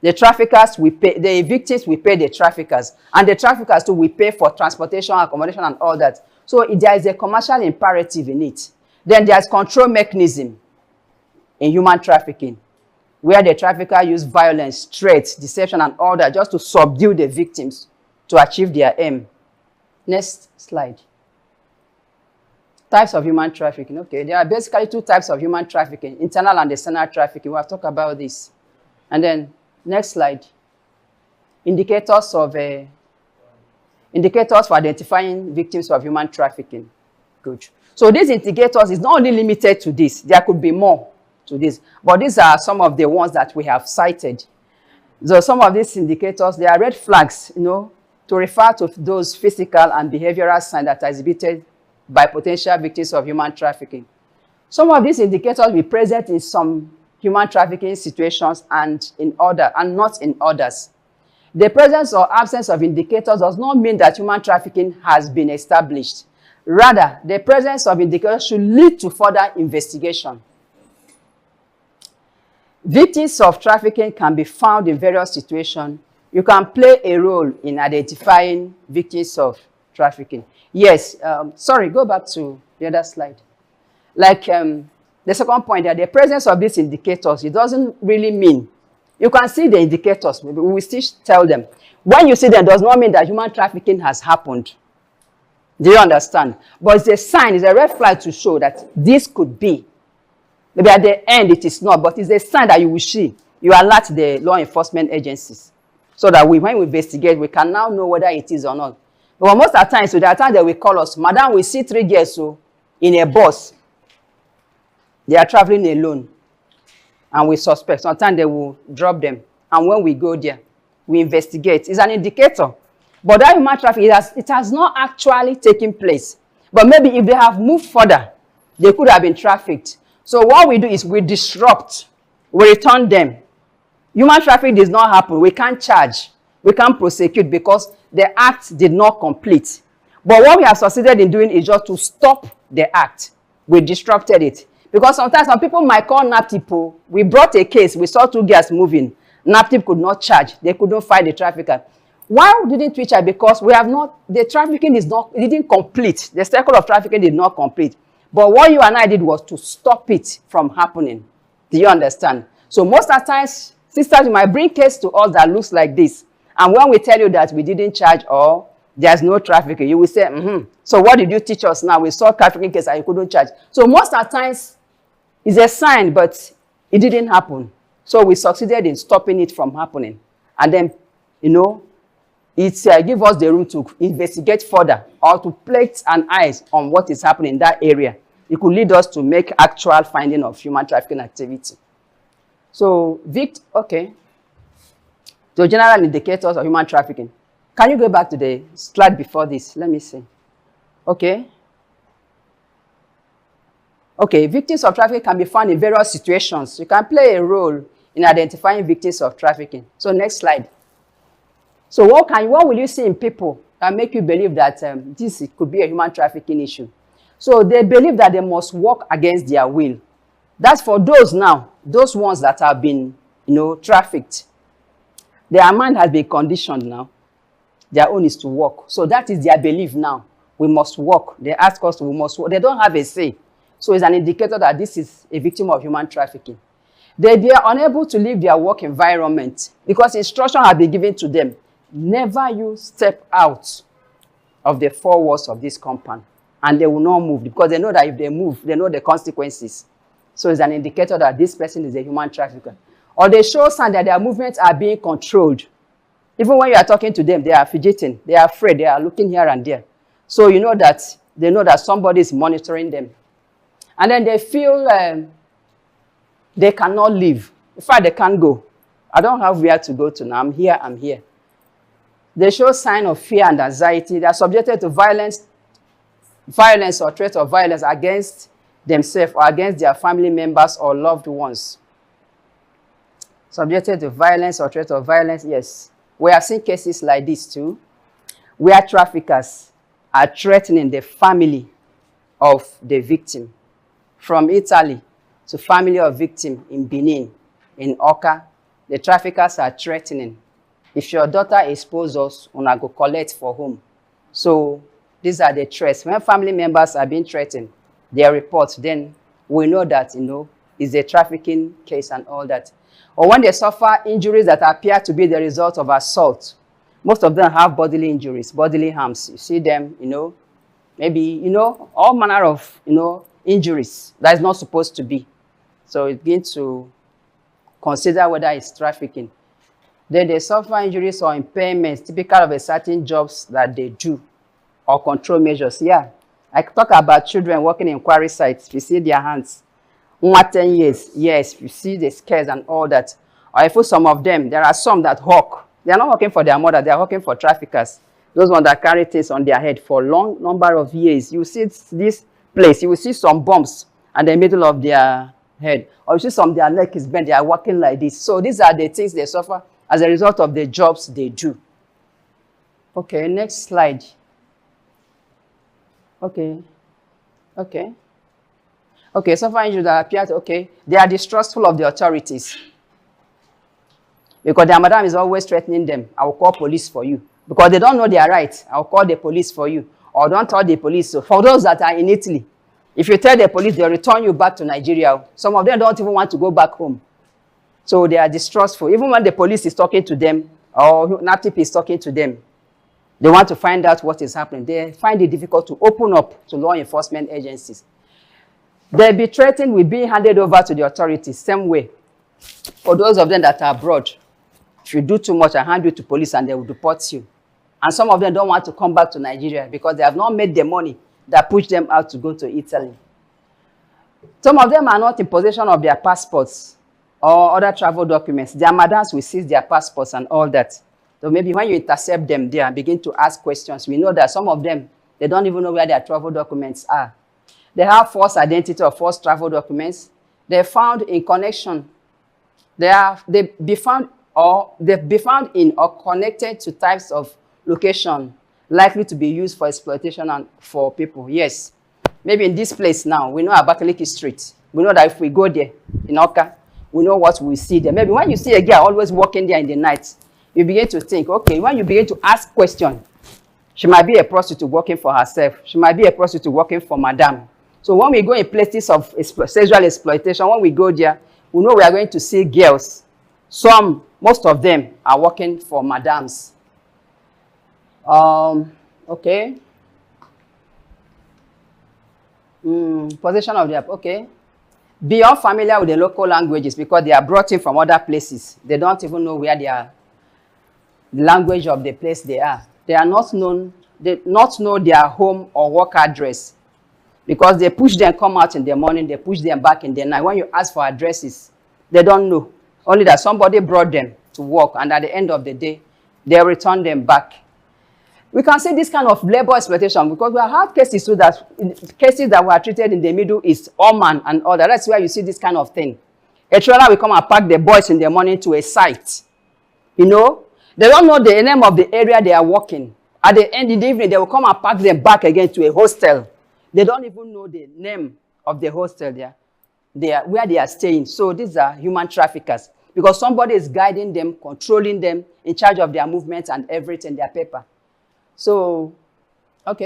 The traffickers will pay, the victims will pay the traffickers. And the traffickers too will pay for transportation, accommodation, and all that. So there is a commercial imperative in it. Then there's control mechanism in human trafficking, where the trafficker use violence, threats, deception, and all that just to subdue the victims to achieve their aim. Next slide. Types of human trafficking. Okay, there are basically two types of human trafficking, internal and external trafficking. We have talked about this. And then, next slide. Indicators for identifying victims of human trafficking. Good. So these indicators is not only limited to this. There could be more to this. But these are some of the ones that we have cited. So some of these indicators, they are red flags, you know, to refer to those physical and behavioral signs that are exhibited by potential victims of human trafficking. Some of these indicators will be present in some human trafficking situations and not in others. The presence or absence of indicators does not mean that human trafficking has been established. Rather, the presence of indicators should lead to further investigation. Victims of trafficking can be found in various situations. You can play a role in identifying victims of trafficking. Yes, sorry, go back to the other slide. Like the second point there, the presence of these indicators, it doesn't really mean. You can see the indicators, maybe we will still tell them. When you see them, does not mean that human trafficking has happened. Do you understand? But it's a sign, it's a red flag to show that this could be. Maybe at the end it is not, but it's a sign that you will see. You alert the law enforcement agencies so that when we investigate, we can now know whether it is or not. But most of the time, so there are times they will call us, Madam, we see 3 girls in a bus. They are traveling alone. And we suspect. Sometimes they will drop them. And when we go there, we investigate. It's an indicator. But that human trafficking, it has not actually taken place. But maybe if they have moved further, they could have been trafficked. So what we do is we disrupt, we return them. Human trafficking does not happen. We can't charge. We can't prosecute because the act did not complete. But what we have succeeded in doing is just to stop the act. We disrupted it. Because sometimes some people might call NAPTIP. We brought a case. We saw 2 girls moving. NAPTIP could not charge. They could not fight the trafficker. Why didn't we charge? Because we have not, the trafficking is not, it didn't complete. The cycle of trafficking did not complete. But what you and I did was to stop it from happening. Do you understand? So most of the times, sisters, you might bring case to us that looks like this. And when we tell you that we didn't charge or there's no trafficking, you will say, So what did you teach us now? We saw trafficking case and you couldn't charge. So most of the times, it's a sign, but it didn't happen. So we succeeded in stopping it from happening. And then, you know, it gives us the room to investigate further or to place an eye on what is happening in that area. It could lead us to make actual finding of human trafficking activity. So, okay. The general indicators of human trafficking. Can you go back to the slide before this? Let me see. Okay. Okay, victims of trafficking can be found in various situations. You can play a role in identifying victims of trafficking. So, next slide. So what will you see in people that make you believe that this could be a human trafficking issue? So they believe that they must work against their will. That's for those now, those ones that have been, you know, trafficked. Their mind has been conditioned now. Their own is to work. So that is their belief now. We must work. They ask us, we must work. They don't have a say. So it's an indicator that this is a victim of human trafficking. They are unable to leave their work environment because instruction has been given to them. Never you step out of the 4 walls of this compound. And they will not move because they know that if they move, they know the consequences. So it's an indicator that this person is a human trafficker. Or they show sign that their movements are being controlled. Even when you are talking to them, they are fidgeting. They are afraid. They are looking here and there. So you know that they know that somebody is monitoring them. And then they feel they cannot leave. In fact, they can't go. I don't have where to go to now. I'm here, I'm here. They show sign of fear and anxiety. They are subjected to violence or threat of violence against themselves or against their family members or loved ones. Subjected to violence or threat of violence, yes. We have seen cases like this too, where traffickers are threatening the family of the victim. From Italy to family of victim in Benin, in Oka, the traffickers are threatening. If your daughter exposes us, una go collect for home. So these are the threats. When family members are being threatened, they report, then we know that, it's a trafficking case and all that. Or when they suffer injuries that appear to be the result of assault, most of them have bodily injuries, bodily harms. You see them, maybe, all manner of, injuries that is not supposed to be. So it's going to consider whether it's trafficking. Then they suffer injuries or impairments typical of a certain jobs that they do or control measures. Yeah, I talk about children working in quarry sites. You see their hands. 10 years, yes, you see the scars and all that. Or if some of them, there are some that hawk. They are not working for their mother, they are working for traffickers. Those ones that carry things on their head for a long number of years. You see this place, you will see some bumps at the middle of their head. Or you see some, their neck is bent, they are working like this. So these are the things they suffer as a result of the jobs they do. Okay, next slide. Okay, suffer injuries that appear to, they are distrustful of the authorities. Because their madam is always threatening them. I will call police for you. Because they don't know their rights. I will call the police for you. Or don't tell the police. So for those that are in Italy, if you tell the police, they'll return you back to Nigeria. Some of them don't even want to go back home. So they are distrustful. Even when the police is talking to them, or NAPTIP is talking to them, they want to find out what is happening. They find it difficult to open up to law enforcement agencies. They'll be threatened with being handed over to the authorities, same way. For those of them that are abroad, if you do too much, I hand you to police and they will deport you. And some of them don't want to come back to Nigeria because they have not made the money that pushed them out to go to Italy. Some of them are not in possession of their passports or other travel documents. Their madams will seize their passports and all that. So maybe when you intercept them there and begin to ask questions, we know that some of them, they don't even know where their travel documents are. They have false identity or false travel documents. They're found in connection. They've be found in or connected to types of location likely to be used for exploitation and for people. Yes. Maybe in this place now, we know Abakaliki Street. We know that if we go there in Oka, we know what we see there. Maybe when you see a girl always walking there in the night, you begin to think, okay, when you begin to ask questions, she might be a prostitute working for herself. She might be a prostitute working for madam. So when we go in places of sexual exploitation, when we go there, we know we are going to see girls. Most of them are working for madams. Okay. Possession of their, Be unfamiliar with the local languages because they are brought in from other places. They don't even know where they are, the language of the place they are. They are not known, they not know their home or work address because they push them come out in the morning, they push them back in the night. When you ask for addresses, they don't know. Only that somebody brought them to work and at the end of the day, they return them back. We can say this kind of labor exploitation because we have had cases so that cases that were treated in the Middle East, Oman and all that. That's where you see this kind of thing. A trailer will come and pack the boys in the morning to a site. They don't know the name of the area they are working. At the end of the evening, they will come and pack them back again to a hostel. They don't even know the name of the hostel where they are staying. So these are human traffickers because somebody is guiding them, controlling them, in charge of their movements and everything, their paper. So, not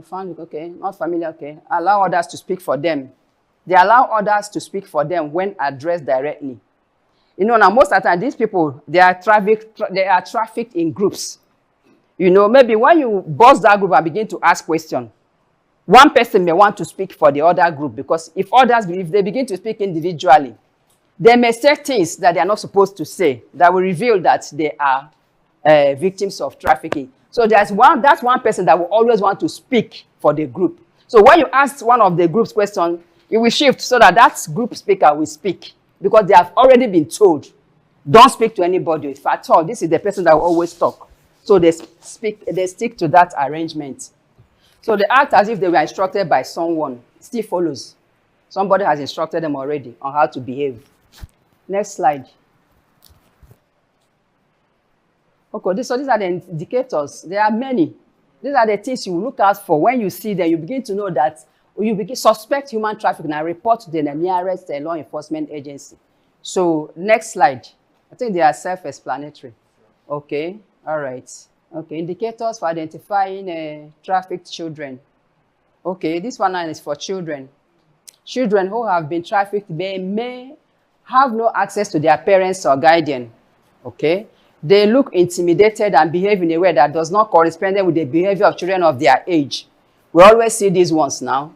familiar, Allow others to speak for them. They allow others to speak for them when addressed directly. Now most of the time, these people, they are trafficked in groups. Maybe when you boss that group and begin to ask questions, one person may want to speak for the other group because if they begin to speak individually, they may say things that they are not supposed to say that will reveal that they are victims of trafficking. So that's one person that will always want to speak for the group. So when you ask one of the group's questions, it will shift so that group speaker will speak because they have already been told, don't speak to anybody. If at all, this is the person that will always talk. So they stick to that arrangement. So they act as if they were instructed by someone. It still follows. Somebody has instructed them already on how to behave. Next slide. Okay, so these are the indicators. There are many. These are the things you look out for. When you see them, you begin to know that you begin suspect human trafficking and report to the nearest law enforcement agency. So next slide. I think they are self-explanatory. Okay, all right. Okay, indicators for identifying trafficked children. Okay, this one is for children. Children who have been trafficked, they may have no access to their parents or guardian. Okay, they look intimidated and behave in a way that does not correspond with the behavior of children of their age. We always see these ones now.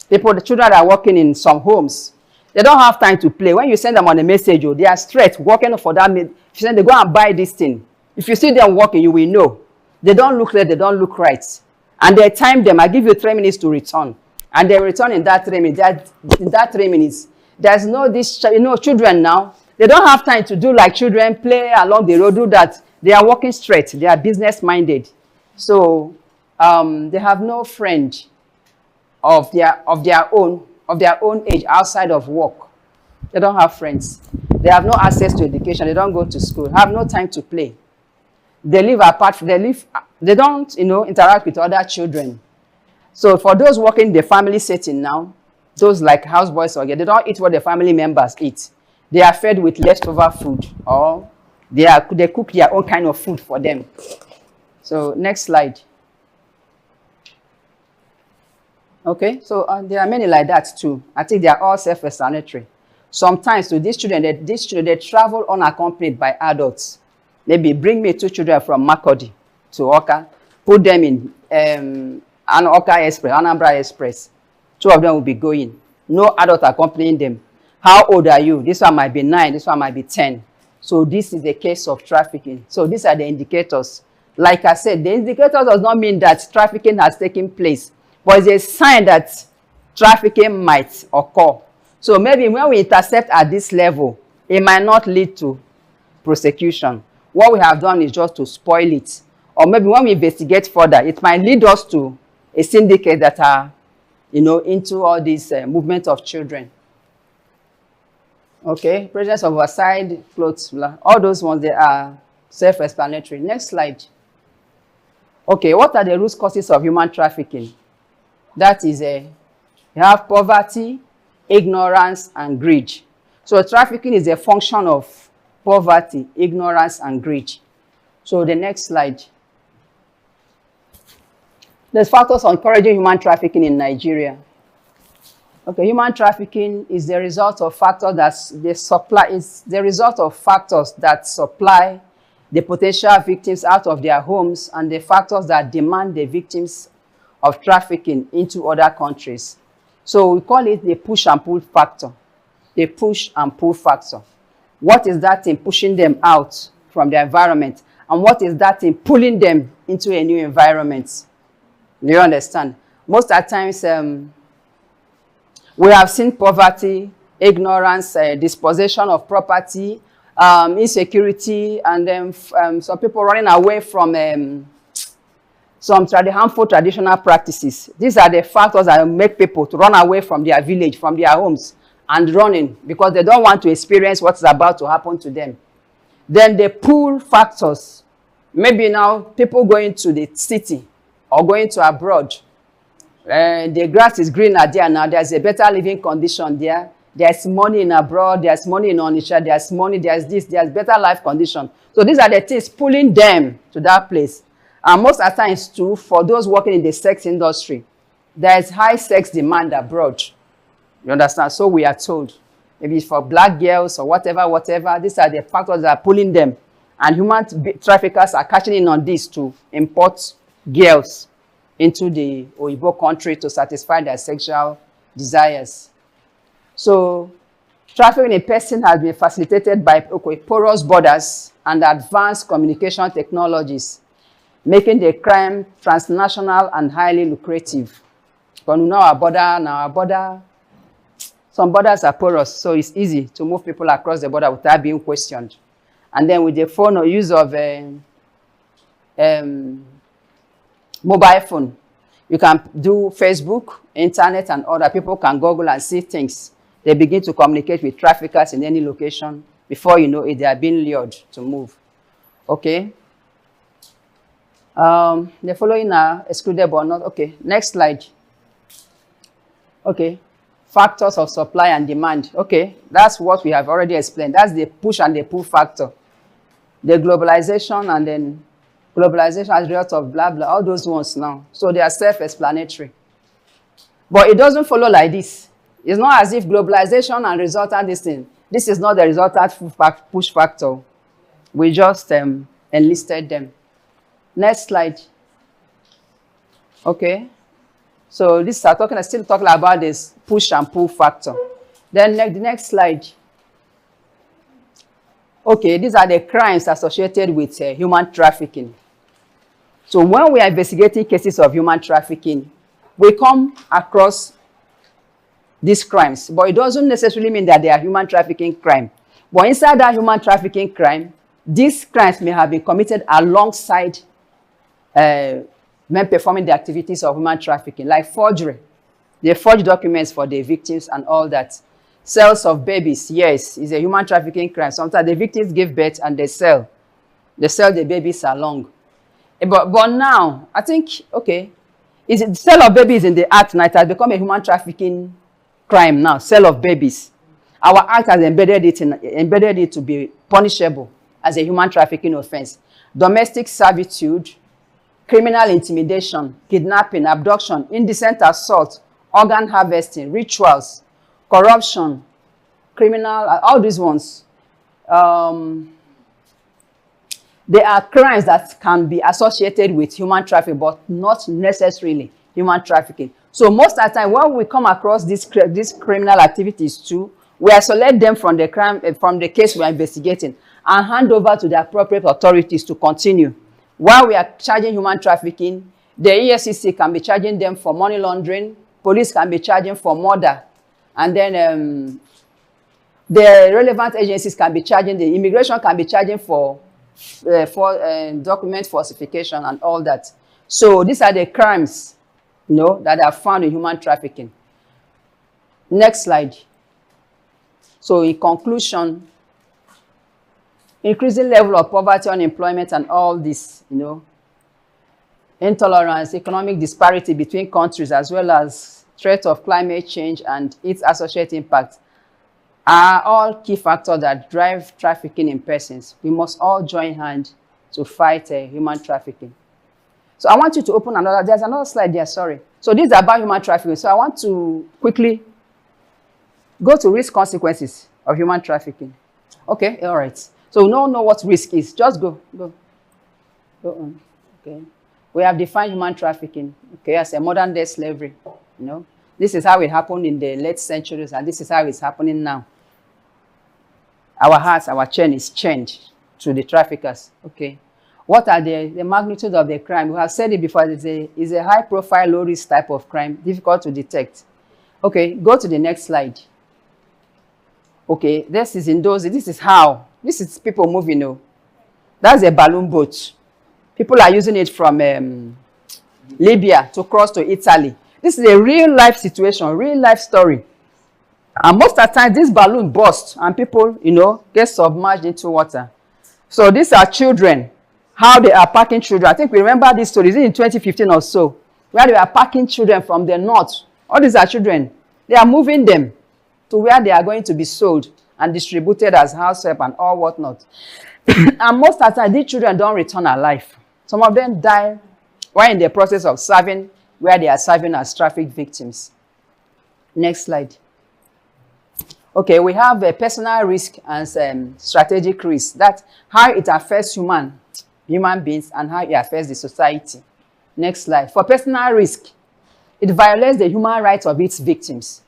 The children that are working in some homes, they don't have time to play. When you send them on a message, they are straight, working for that. If you send, they go and buy this thing. If you see them working, you will know. They don't look right, they don't look right. And they time them. I give you 3 minutes to return. And they return in that 3 minutes. In that 3 minutes, there's no this, children now. They don't have time to do like children, play along the road, do that. They are working straight. They are business-minded. So they have no friend of their own age outside of work. They don't have friends. They have no access to education. They don't go to school. Have no time to play. They live apart. They don't, interact with other children. So for those working in the family setting now, those like houseboys or they don't eat what the family members eat. They are fed with leftover food, or they cook their own kind of food for them. So next slide. Okay, so there are many like that too. I think they are all self-explanatory. Sometimes to these children, they travel unaccompanied by adults. Maybe bring me 2 children from Makurdi to Oka, put them in Oka Express, ANAMBRA Express. 2 of them will be going. No adult accompanying them. How old are you? This one might be 9, this one might be 10. So this is a case of trafficking. So these are the indicators. Like I said, the indicator does not mean that trafficking has taken place, but it's a sign that trafficking might occur. So maybe when we intercept at this level, it might not lead to prosecution. What we have done is just to spoil it. Or maybe when we investigate further, it might lead us to a syndicate that are, into all this movement of children. Okay, presence of oversized clothes, all those ones, they are self-explanatory. Next slide. Okay, what are the root causes of human trafficking? That is, you have poverty, ignorance, and greed. So trafficking is a function of poverty, ignorance, and greed. So the next slide. There's factors encouraging human trafficking in Nigeria. Okay, human trafficking is the result of factors that supply the potential victims out of their homes and the factors that demand the victims of trafficking into other countries. So we call it the push and pull factor. The push and pull factor. What is that in pushing them out from the environment? And what is that in pulling them into a new environment? Do you understand? Most of the times, we have seen poverty, ignorance, dispossession of property, insecurity, and then some people running away from some harmful traditional practices. These are the factors that make people to run away from their village, from their homes, and running because they don't want to experience what's about to happen to them. Then the pull factors. Maybe now people going to the city or going to abroad. The grass is greener there now. There's a better living condition there. There's money in abroad. There's money in Onitsha. There's money. There's this. There's better life condition. So these are the things pulling them to that place. And most of the times too, for those working in the sex industry, there's high sex demand abroad. You understand? So we are told. Maybe it's for black girls or whatever. These are the factors that are pulling them. And human traffickers are catching in on this to import girls into the Oyibo country to satisfy their sexual desires. So trafficking in person has been facilitated by porous borders and advanced communication technologies, making the crime transnational and highly lucrative. But now our border, some borders are porous, so it's easy to move people across the border without being questioned. And then with the phone or use of mobile phone, you can do Facebook, internet, and other people can Google and see things they begin to communicate with traffickers in any location. Before you know it, they are being lured to move. Okay. The following are excluded but not. Okay, next slide. Okay, factors of supply and demand. Okay, that's what we have already explained. That's the push and the pull factor. The globalization and then globalization as a result of blah, blah, all those ones now. So they are self-explanatory. But it doesn't follow like this. It's not as if globalization and resultant this thing. This is not the resultant push factor. We just enlisted them. Next slide. Okay. So this is still talking about this push and pull factor. Then the next slide. Okay, these are the crimes associated with human trafficking. So when we are investigating cases of human trafficking, we come across these crimes, but it doesn't necessarily mean that they are human trafficking crime. But inside that human trafficking crime, these crimes may have been committed alongside men performing the activities of human trafficking, like forgery. They forge documents for the victims and all that. Sales of babies, yes, is a human trafficking crime. Sometimes the victims give birth and they sell the babies along. But now, I think, okay, the sale of babies in the act now, it has become a human trafficking crime now, sale of babies. Our act has embedded it to be punishable as a human trafficking offense. Domestic servitude, criminal intimidation, kidnapping, abduction, indecent assault, organ harvesting, rituals, corruption, criminal, all these ones. They are crimes that can be associated with human trafficking, but not necessarily human trafficking. So most of the time, when we come across these criminal activities too, we isolate them from the crime, from the case we are investigating, and hand over to the appropriate authorities to continue. While we are charging human trafficking, the EFCC can be charging them for money laundering, police can be charging for murder, and then the relevant agencies can be charging, the immigration can be charging for document falsification and all that. So these are the crimes, you know, that are found in human trafficking. Next slide. So in conclusion, increasing level of poverty, unemployment, and all this, you know, intolerance, economic disparity between countries, as well as threat of climate change and its associated impact, are all key factors that drive trafficking in persons. We must all join hands to fight human trafficking. So I want you to open another, there's another slide there, sorry. So this is about human trafficking. So I want to quickly go to risk consequences of human trafficking. Okay, all right. So we don't know what risk is. Just go on. Okay. We have defined human trafficking, okay, as a modern day slavery. You know, this is how it happened in the late centuries, and this is how it's happening now. Our hearts, our chain is chained to the traffickers. Okay. What are the magnitude of the crime? We have said it before. It's a high-profile, low-risk type of crime, difficult to detect. Okay, go to the next slide. Okay, this is how. This is people moving. You know. That's a balloon boat. People are using it from Libya to cross to Italy. This is a real-life situation, real-life story. And most of the time, this balloon bursts and people, you know, get submerged into water. So these are children, how they are packing children. I think we remember this story, is it in 2015 or so, where they are packing children from the north. All these are children. They are moving them to where they are going to be sold and distributed as house help and all whatnot. And most of the time, these children don't return alive. Some of them die while in the process of serving, where they are serving as trafficked victims. Next slide. Okay, we have a personal risk and strategic risk. That's how it affects human beings and how it affects the society. Next slide. For personal risk, it violates the human rights of its victims.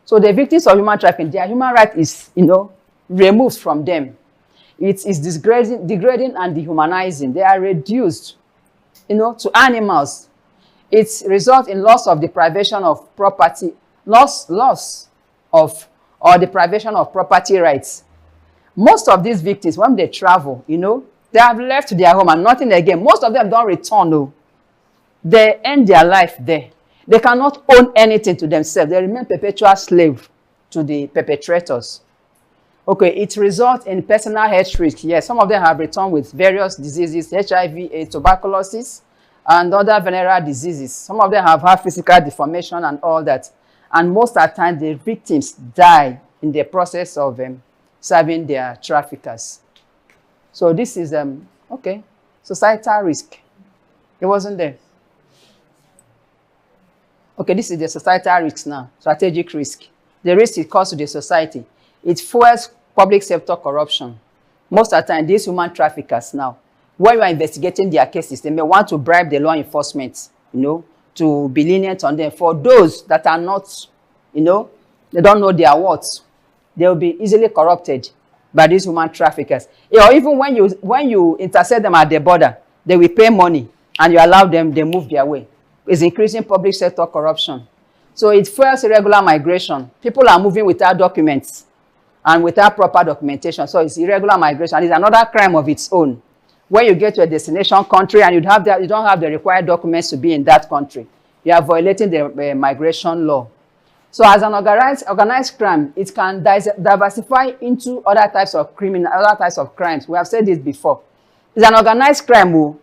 So the victims of human trafficking, their human right is, you know, removed from them. It is degrading and dehumanizing. They are reduced, you know, to animals. It results in loss of deprivation of property, or deprivation of property rights. Most of these victims, when they travel, you know, they have left their home and nothing again. Most of them don't return, no. They end their life there. They cannot own anything to themselves. They remain perpetual slave to the perpetrators. Okay, it results in personal health risk. Yes, some of them have returned with various diseases, HIV, AIDS, tuberculosis, and other venereal diseases. Some of them have had physical deformation and all that. And most of the time, the victims die in the process of serving their traffickers. So this is, okay, societal risk. It wasn't there. Okay, this is the societal risk now, strategic risk. The risk it causes to the society. It fuels public sector corruption. Most of the time, these human traffickers now, when you are investigating their cases, they may want to bribe the law enforcement, you know, to be lenient on them. For those that are not, you know, they don't know their worth, they will be easily corrupted by these human traffickers. Or even when you intercept them at the border, they will pay money and you allow them, they move their way. It's increasing public sector corruption. So it fuels irregular migration. People are moving without documents and without proper documentation. So it's irregular migration. And it's another crime of its own. When you get to a destination country and you don't have the required documents to be in that country, you are violating the migration law. So as an organized crime, it can diversify into other types of other types of crimes. We have said this before. It's an organized crime.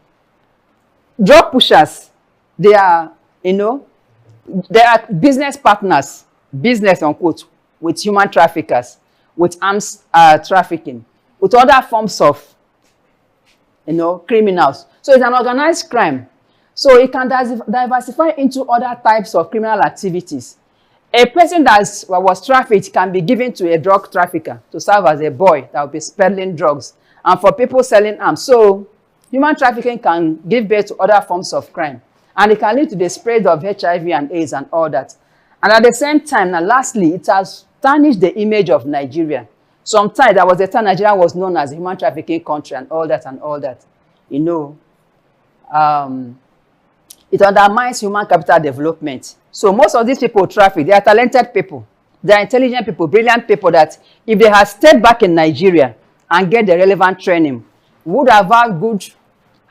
Drug pushers, they are, you know, they are business partners, business unquote, with human traffickers, with arms trafficking, with other forms of, you know, criminals. So it's an organized crime. So it can diversify into other types of criminal activities. A person that was trafficked can be given to a drug trafficker to serve as a boy that will be peddling drugs, and for people selling arms. So human trafficking can give birth to other forms of crime, and it can lead to the spread of HIV and AIDS and all that. And at the same time, and lastly, it has tarnished the image of Nigeria. Sometimes there was a time Nigeria was known as a human trafficking country and all that and all that. You know, it undermines human capital development. So most of these people traffic, they are talented people. They are intelligent people, brilliant people that if they had stayed back in Nigeria and get the relevant training, would have had good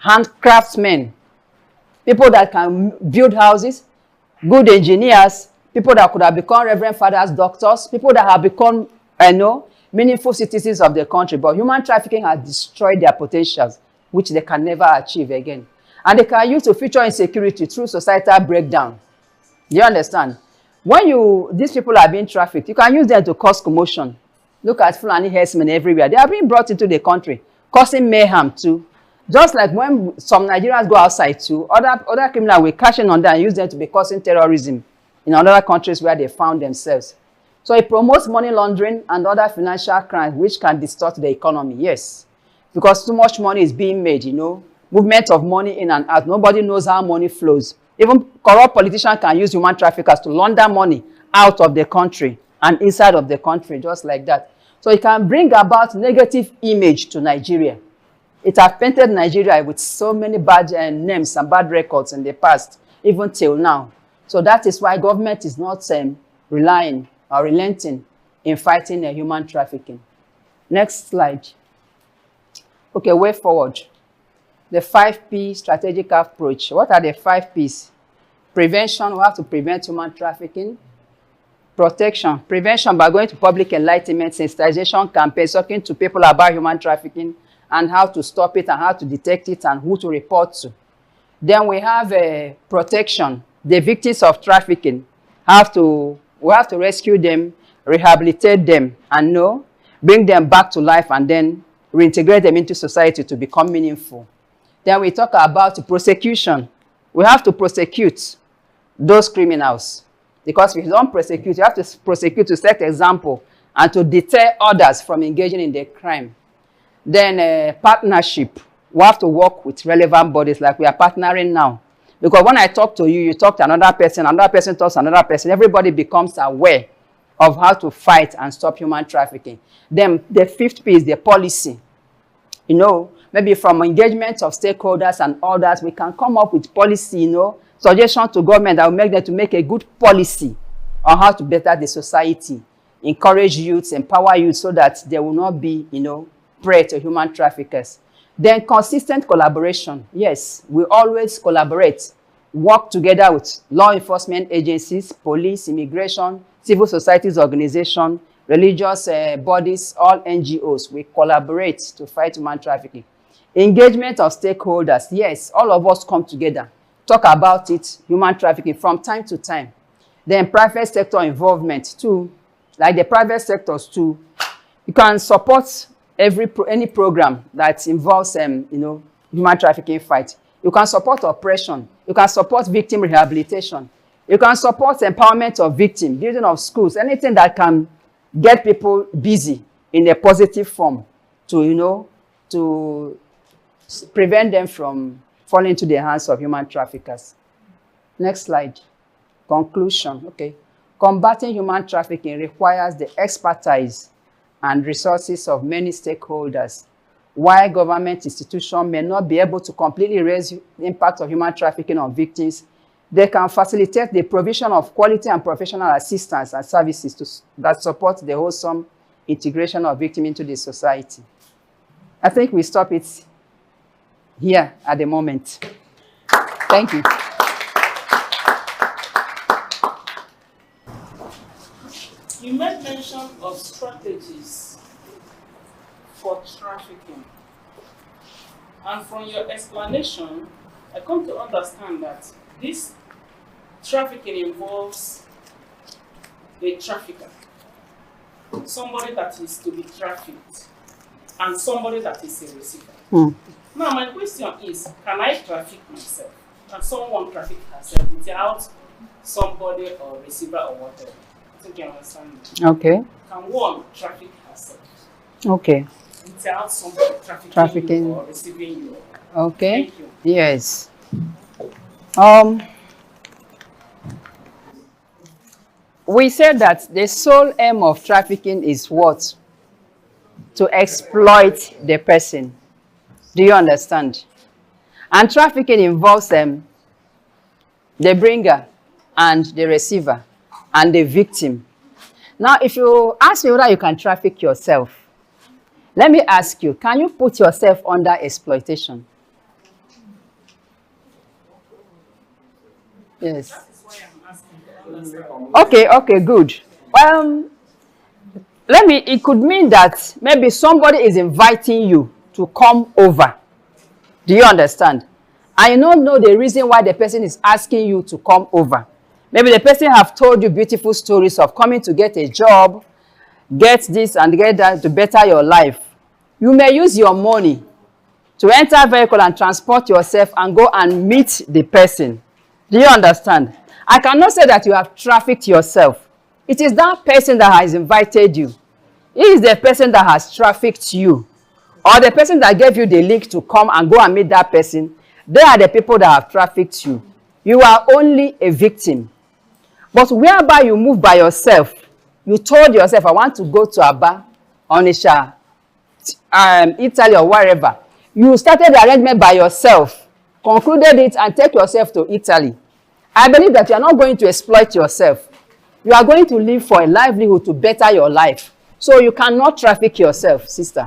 handcraftsmen, people that can build houses, good engineers, people that could have become reverend fathers, doctors, people that have become, I know, meaningful citizens of the country. But human trafficking has destroyed their potentials, which they can never achieve again. And they can use to future insecurity through societal breakdown. Do you understand? When these people are being trafficked, you can use them to cause commotion. Look at Fulani herdsmen everywhere. They are being brought into the country, causing mayhem too. Just like when some Nigerians go outside too, other criminals will cash in on them and use them to be causing terrorism in other countries where they found themselves. So it promotes money laundering and other financial crimes which can distort the economy, yes. Because too much money is being made, you know. Movement of money in and out. Nobody knows how money flows. Even corrupt politicians can use human traffickers to launder money out of the country and inside of the country, just like that. So it can bring about negative image to Nigeria. It has painted Nigeria with so many bad names and bad records in the past, even till now. So that is why government is not relying or relenting in fighting human trafficking. Next slide. Okay, way forward. The 5P strategic approach. What are the 5 Ps? Prevention, we have to prevent human trafficking. Protection, prevention by going to public enlightenment, sensitization campaigns, talking to people about human trafficking and how to stop it and how to detect it and who to report to. Then we have protection. The victims of trafficking, we have to rescue them, rehabilitate them, and bring them back to life and then reintegrate them into society to become meaningful. Then we talk about prosecution. We have to prosecute those criminals. Because if you don't prosecute, you have to prosecute to set example and to deter others from engaging in the crime. Then partnership. We have to work with relevant bodies like we are partnering now. Because when I talk to you, you talk to another person talks to another person. Everybody becomes aware of how to fight and stop human trafficking. Then the 5th P is the policy. You know, maybe from engagement of stakeholders and others, we can come up with policy, suggestions to government that will make them to make a good policy on how to better the society, encourage youths, empower youth so that they will not be, prey to human traffickers. Then consistent collaboration. Yes, we always collaborate, work together with law enforcement agencies, police, immigration, civil societies organization, religious bodies, all NGOs, we collaborate to fight human trafficking. Engagement of stakeholders, yes, all of us come together, talk about it, human trafficking, from time to time. Then private sector involvement too, like the private sectors too. You can support any program that involves human trafficking fight. You can support oppression. You can support victim rehabilitation. You can support empowerment of victims, building of schools, anything that can get people busy in a positive form to, to prevent them from falling into the hands of human traffickers. Next slide. Conclusion. Okay. Combating human trafficking requires the expertise and resources of many stakeholders. While government institutions may not be able to completely raise the impact of human trafficking on victims, they can facilitate the provision of quality and professional assistance and services that support the wholesome integration of victims into the society. I think we stop it here at the moment. Thank you. You made mention of strategies for trafficking. And from your explanation, I come to understand that this trafficking involves a trafficker, somebody that is to be trafficked, and somebody that is a receiver. Now, my question is, can I traffic myself? Can someone traffic herself without somebody or receiver or whatever? I think you understand. Okay. Can one traffic herself? Okay. Without somebody trafficking you or receiving you? Okay. Thank you. Yes. We said that the sole aim of trafficking is what? To exploit the person. Do you understand? And trafficking involves the bringer and the receiver and the victim. Now, if you ask me whether you can traffic yourself, let me ask you, can you put yourself under exploitation? Yes. That is why I'm asking to understand. Okay, good. It could mean that maybe somebody is inviting you to come over. Do you understand? And you don't know the reason why the person is asking you to come over. Maybe the person have told you beautiful stories of coming to get a job, get this and get that to better your life. You may use your money to enter a vehicle and transport yourself and go and meet the person. Do you understand? I cannot say that you have trafficked yourself. It is that person that has invited you. It is the person that has trafficked you. Or the person that gave you the link to come and go and meet that person. They are the people that have trafficked you. You are only a victim. But whereby you move by yourself, you told yourself, I want to go to Aba, Onitsha, Italy or wherever. You started the arrangement by yourself, concluded it and take yourself to Italy. I believe that you are not going to exploit yourself. You are going to live for a livelihood to better your life. So you cannot traffic yourself, sister.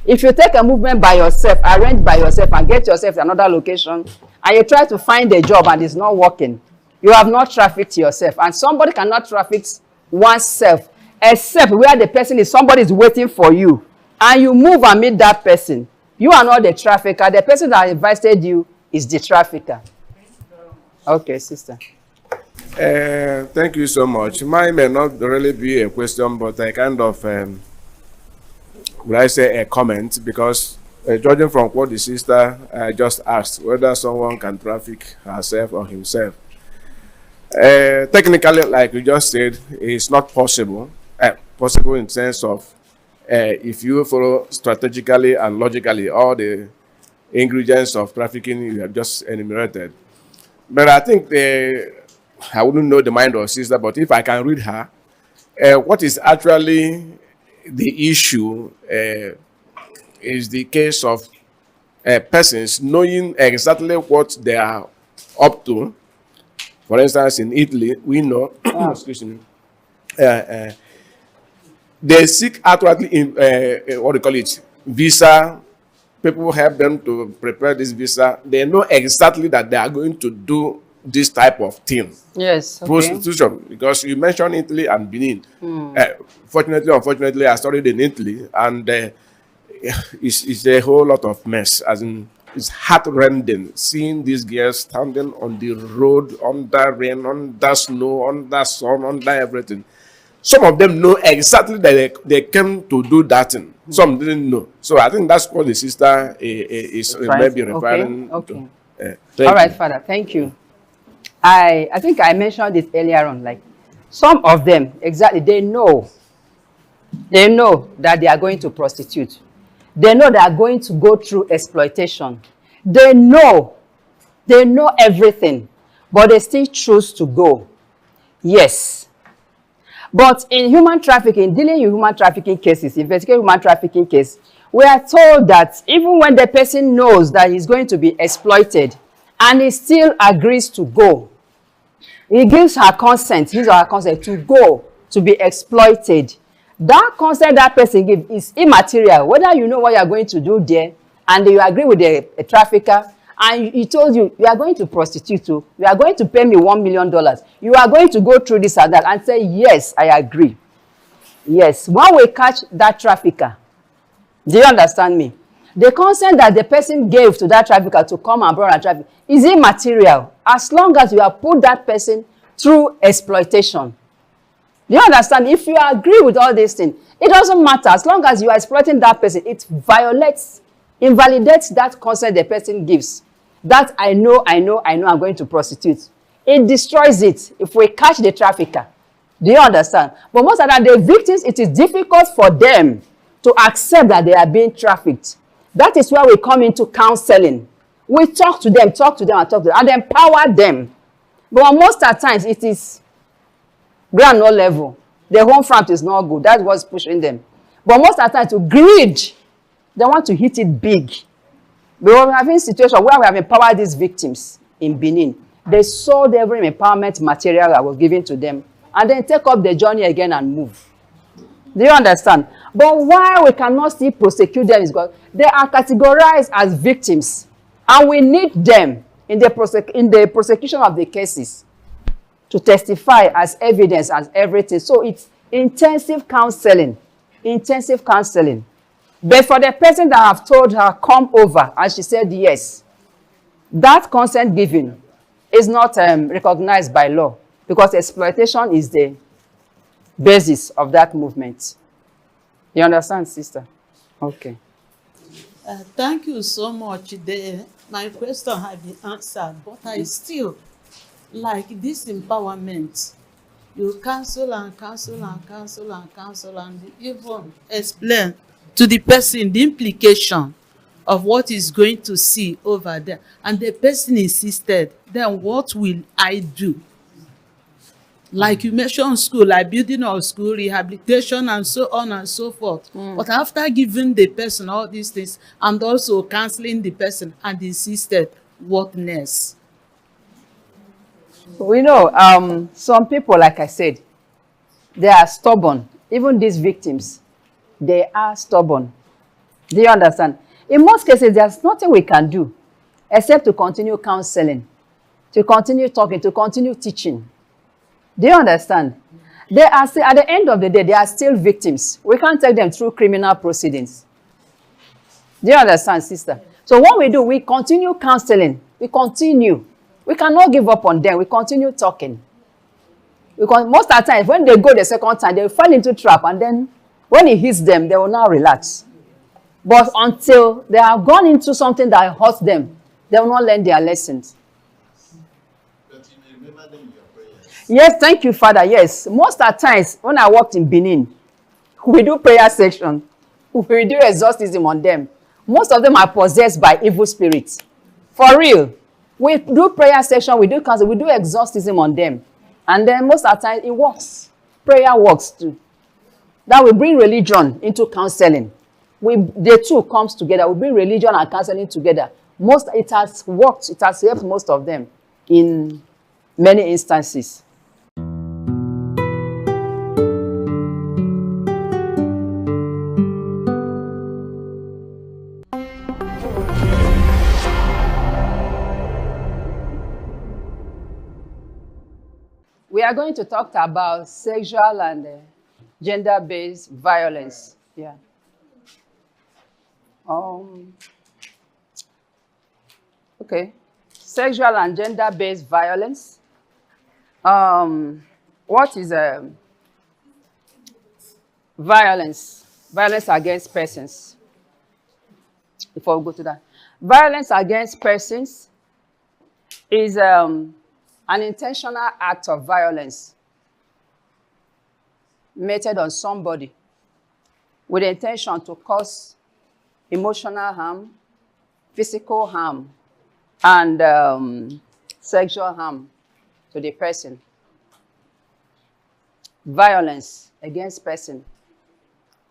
If you take a movement by yourself, arrange by yourself and get yourself to another location, and you try to find a job and it's not working, you have not trafficked yourself. And somebody cannot traffic oneself, except where the person is, somebody is waiting for you, and you move and meet that person. You are not the trafficker. The person that invited you is the trafficker. Okay, sister. Thank you so much. Mine may not really be a question, but a kind of, would I say, a comment, because judging from what the sister just asked, whether someone can traffic herself or himself, technically, like you just said, it's not possible. Possible in sense of if you follow strategically and logically all the ingredients of trafficking you have just enumerated. But I think I wouldn't know the mind of the sister, but if I can read her, what is actually the issue is the case of persons knowing exactly what they are up to. For instance, in Italy, we know, excuse me, they seek outwardly, what do you call it, visa. People help them to prepare this visa. They know exactly that they are going to do this type of thing. Yes. Okay. Prostitution, because you mentioned Italy and Benin. Fortunately, unfortunately, I studied in Italy, and it's a whole lot of mess. As in, it's heart-rending seeing these girls standing on the road under rain, under snow, under sun, under everything. Some of them know exactly that they came to do that thing. Some didn't know. So I think that's what the sister is maybe referring to. All right, Father, thank you. I think I mentioned it earlier on. Like, some of them, exactly, they know that they are going to prostitute. They know they are going to go through exploitation. They know everything, but they still choose to go. Yes. But in human trafficking, dealing with human trafficking cases, investigating human trafficking case, we are told that even when the person knows that he's going to be exploited and he still agrees to go, he gives her consent, his or her consent to go to be exploited. That consent that person gives is immaterial. Whether you know what you are going to do there and you agree with the trafficker and he told you, you are going to prostitute, you are going to pay me $1 million. You are going to go through this and that and say, yes, I agree. Yes, when we catch that trafficker, do you understand me? The consent that the person gave to that trafficker to come and run a traffic is immaterial as long as you have put that person through exploitation. Do you understand? If you agree with all these things, it doesn't matter. As long as you are exploiting that person, it invalidates that consent the person gives. That I'm going to prostitute. It destroys it if we catch the trafficker. Do you understand? But most of the victims, it is difficult for them to accept that they are being trafficked. That is where we come into counseling. We talk to them, and empower them. But most of the times, it is ground no level. The home front is not good. That's what's pushing them. But most of the time, to greed, they want to hit it big. But we're having a situation where we have empowered these victims in Benin. They sold every empowerment material that was given to them and then take up the journey again and move. Do you understand? But why we cannot still prosecute them is because they are categorized as victims and we need them in the prosecution of the cases to testify as evidence, as everything. So it's intensive counseling. Intensive counseling. But for the person that have told her, come over, and she said yes, that consent given is not recognized by law because exploitation is the basis of that movement. You understand, sister? Okay. Thank you so much. My question has been answered, but I still like this empowerment. You counsel and counsel and counsel and counsel and even explain to the person the implication of what is going to see over there. And the person insisted, then what will I do? Like you mentioned school, like building of school, rehabilitation, and so on and so forth. But after giving the person all these things, and also counseling the person, and insisted, what next? We know some people, like I said, they are stubborn. Even these victims, they are stubborn. Do you understand? In most cases, there's nothing we can do except to continue counseling, to continue talking, to continue teaching. Do you understand? They are still, at the end of the day, they are still victims. We can't take them through criminal proceedings. Do you understand, sister? So what we do, we continue counseling. We continue. We cannot give up on them. We continue talking. Because most of the time, when they go the second time, they fall into trap. And then when it hits them, they will now relax. But until they have gone into something that hurts them, they will not learn their lessons. Yes, thank you, Father. Yes. Most of the times, when I worked in Benin, we do prayer section. We do exorcism on them. Most of them are possessed by evil spirits. For real. We do prayer section, we do counsel, we do exorcism on them. And then most of the time, it works. Prayer works too. That will bring religion into counseling. The two comes together. We bring religion and counseling together. It has worked. It has helped most of them in many instances. we are going to talk about sexual and gender-based violence. Yeah. Okay. Sexual and gender-based violence. What is violence? Violence against persons. Before we go to that. Violence against persons is an intentional act of violence meted on somebody with the intention to cause emotional harm, physical harm, and sexual harm to the person. Violence against person.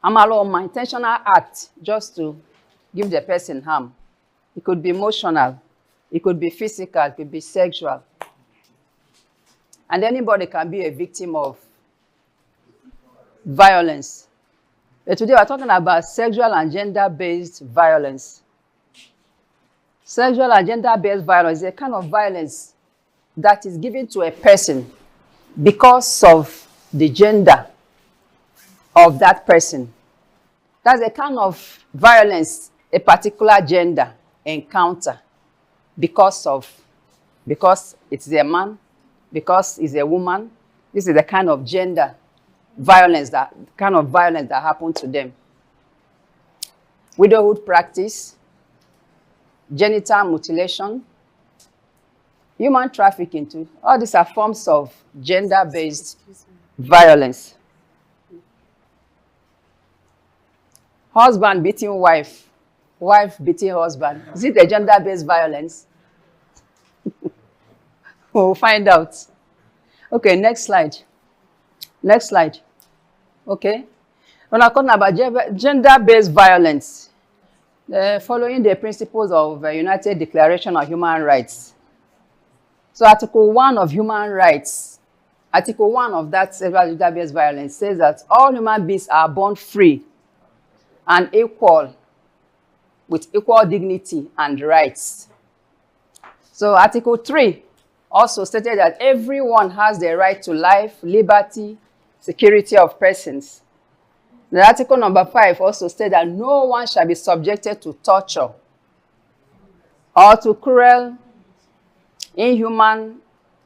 I'm alone, my intentional act just to give the person harm. It could be emotional, it could be physical, it could be sexual. And anybody can be a victim of violence. But today we're talking about sexual and gender-based violence. Sexual and gender-based violence is a kind of violence that is given to a person because of the gender of that person. That's a kind of violence a particular gender encounter because it's a man, because it's a woman. This is the kind of gender violence that happened to them. Widowhood practice, genital mutilation, human trafficking too. All these are forms of gender-based violence. Husband beating wife, wife beating husband. Is it a gender-based violence? We'll find out. Okay, next slide. Next slide. Okay. When I'm talking about gender-based violence, following the principles of the United Declaration of Human Rights. So Article 1 of Human Rights, Article 1 of that gender-based violence says that all human beings are born free and equal, with equal dignity and rights. So Article 3 also stated that everyone has the right to life, liberty, security of persons. The article number 5 also stated that no one shall be subjected to torture or to cruel, inhuman,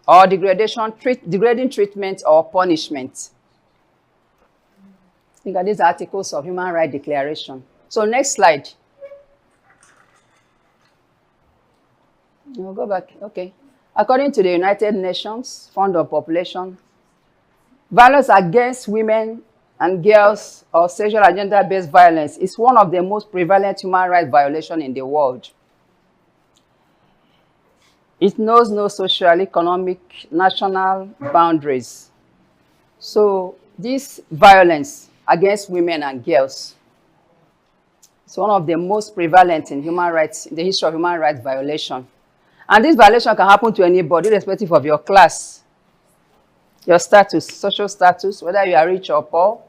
or degrading treatment or punishment. Think of these articles of Human Rights Declaration. So next slide. We'll go back. Okay. According to the United Nations Fund of Population, violence against women and girls or sexual and gender-based violence is one of the most prevalent human rights violations in the world. It knows no social, economic, national boundaries. So this violence against women and girls is one of the most prevalent in human rights, in the history of human rights violation. And this violation can happen to anybody, irrespective of your class, your status, social status, whether you are rich or poor.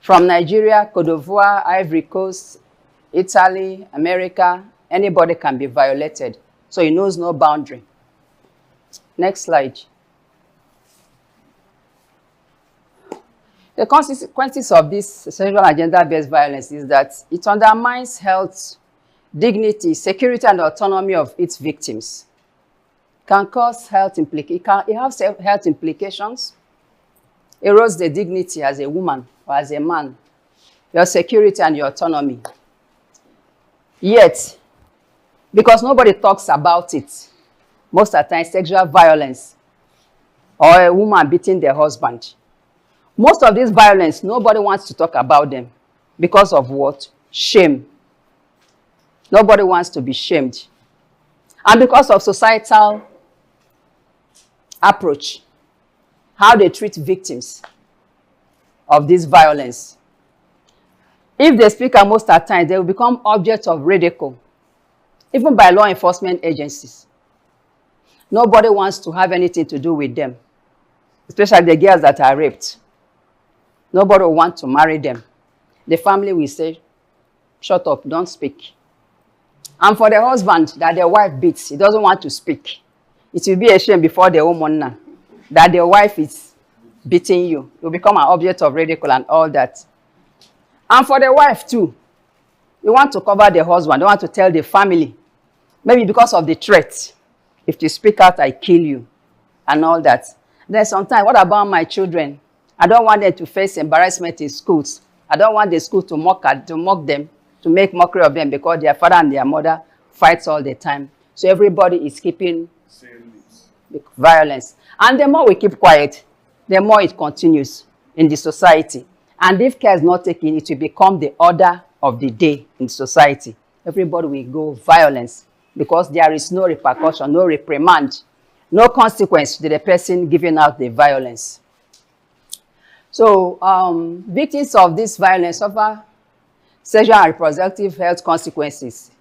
From Nigeria, Cote d'Ivoire, Ivory Coast, Italy, America, anybody can be violated. So it knows no boundary. Next slide. The consequences of this sexual and gender-based violence is that it undermines health, dignity, security, and autonomy of its victims. Can cause health implications. It has health implications. Erodes the dignity as a woman or as a man, your security and your autonomy. Yet, because nobody talks about it, most of the time sexual violence or a woman beating their husband, most of this violence, nobody wants to talk about them because of what? Shame. Nobody wants to be shamed. And because of societal approach, how they treat victims of this violence. If they speak out most of the time, they will become objects of ridicule, even by law enforcement agencies. Nobody wants to have anything to do with them, especially the girls that are raped. Nobody will want to marry them. The family will say, shut up, don't speak. And for the husband that the wife beats, he doesn't want to speak. It will be a shame before the woman now that the wife is beating you. You become an object of ridicule and all that. And for the wife too, you want to cover the husband, you want to tell the family, maybe because of the threat. If you speak out, I kill you, and all that. Then sometimes, what about my children? I don't want them to face embarrassment in schools. I don't want the school to mock them, to make mockery of them because their father and their mother fights all the time. So everybody is keeping violence. And the more we keep quiet, the more it continues in the society. And if care is not taken, it will become the order of the day in society. Everybody will go violence because there is no repercussion, no reprimand, no consequence to the person giving out the violence. So victims of this violence suffer sexual and reproductive health consequences.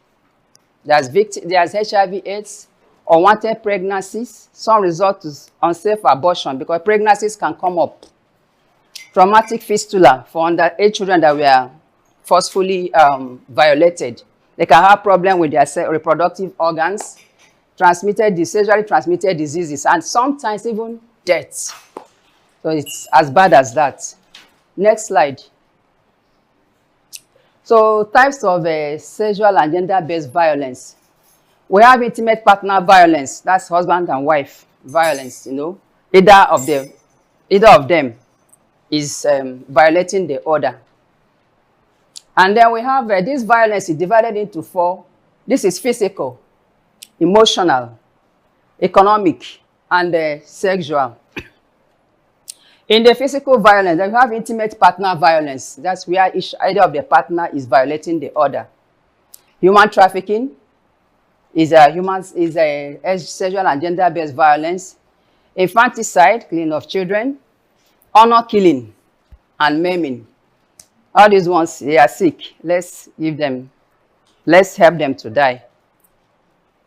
There's HIV/AIDS, unwanted pregnancies. Some result to unsafe abortion because pregnancies can come up. Traumatic fistula for underage children that were forcefully violated. They can have problems with their reproductive organs, sexually transmitted diseases, and sometimes even death. So it's as bad as that. Next slide. So types of sexual and gender-based violence. We have intimate partner violence. That's husband and wife violence, you know. Either of them is violating the order. And then we have this violence is divided into 4. This is physical, emotional, economic, and sexual. In the physical violence, we have intimate partner violence. That's where either of the partner is violating the order. Human trafficking is a sexual and gender-based violence. Infanticide, killing of children. Honor killing and maiming. All these ones, they are sick. Let's help them to die.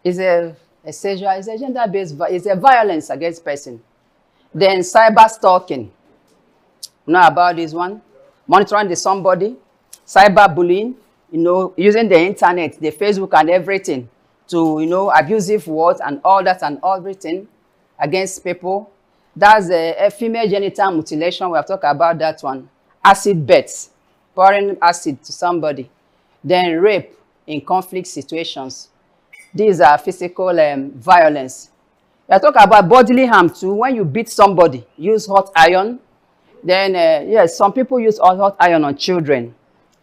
It's a gender-based, it's a violence against person. Then cyber stalking. You know about this one? Monitoring somebody, cyber bullying, you know, using the internet, the Facebook and everything to, you know, abusive words and all that and everything against people. That's a female genital mutilation. We have talked about that one. Acid bets, pouring acid to somebody. Then rape in conflict situations. These are physical violence. We talk about bodily harm too. When you beat somebody, use hot iron. Then, yes, some people use hot iron on children.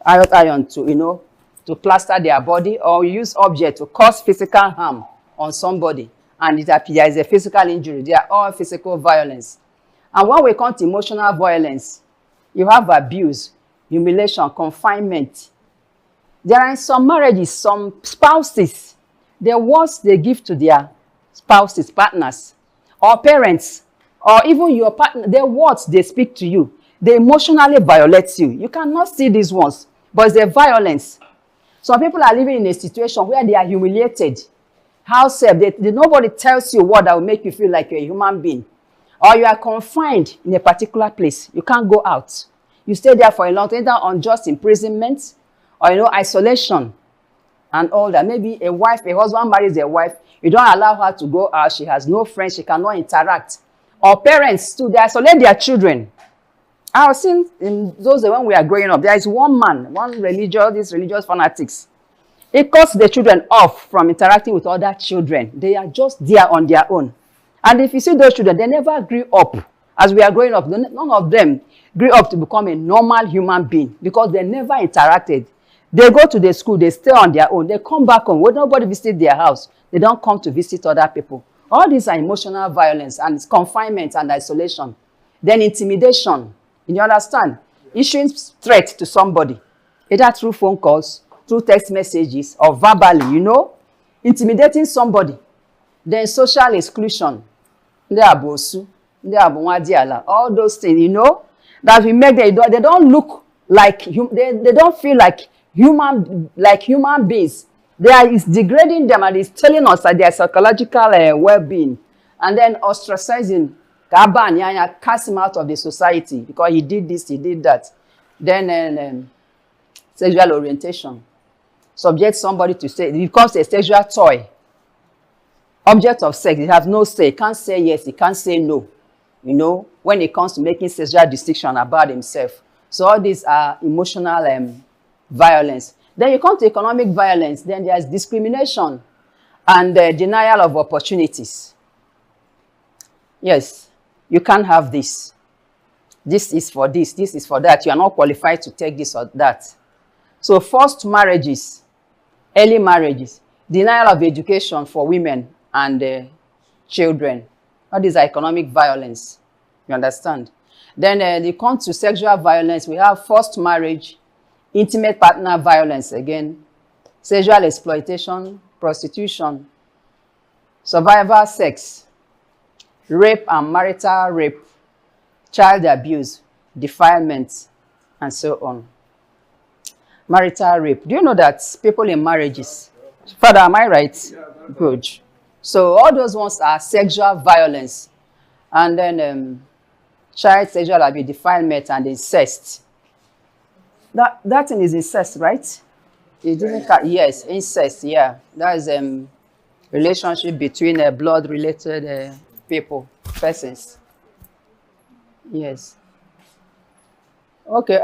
Hot iron to, you know, to plaster their body, or use object to cause physical harm on somebody. And there is a physical injury. They are all physical violence. And when we come to emotional violence, you have abuse, humiliation, confinement. There are in some marriages, some spouses, the words they give to their spouses, partners, or parents, or even your partner, the words they speak to you, they emotionally violate you. You cannot see these ones, but it's a violence. Some people are living in a situation where they are humiliated. How safe? Nobody tells you what that will make you feel like you're a human being. Or you are confined in a particular place. You can't go out. You stay there for a long time, either unjust imprisonment, or, you know, isolation, and all that. Maybe a husband marries a wife, you don't allow her to go out, she has no friends, she cannot interact. Or parents too, they isolate their children. I have seen in those when we are growing up, there is one man, these religious fanatics. It cuts the children off from interacting with other children. They are just there on their own. And if you see those children, they never grew up. As we are growing up, none of them grew up to become a normal human being because they never interacted. They go to the school, they stay on their own. They come back home. When nobody visits their house, they don't come to visit other people. All these are emotional violence and confinement and isolation. Then intimidation. You understand? Issuing threat to somebody, either through phone calls, through text messages, or verbally, you know, intimidating somebody. Then social exclusion. All those things, you know, that we make them, they don't look like, they don't feel like human beings. It's degrading them, and it's telling us that their psychological well-being. And then ostracizing, cast him out of the society because he did this, he did that. Then sexual orientation. Subject somebody to say, it becomes a sexual toy. object of sex. It has no say. It can't say yes. It can't say no. You know, when it comes to making sexual distinction about himself. So all these are emotional violence. Then you come to economic violence. Then there's discrimination and denial of opportunities. Yes, you can't have this. This is for this. This is for that. You are not qualified to take this or that. So forced marriages, early marriages, denial of education for women and children. All these are economic violence. You understand? Then they come to sexual violence. We have forced marriage, intimate partner violence again, sexual exploitation, prostitution, survivor sex, rape and marital rape, child abuse, defilement, and so on. Marital rape. Do you know that people in marriages? Father, am I right? Yeah, good. So all those ones are sexual violence. And then child sexual abuse, defilement, and incest. That thing is incest, right? It didn't yes, incest, yeah. That is relationship between blood-related people, persons. Yes. Okay,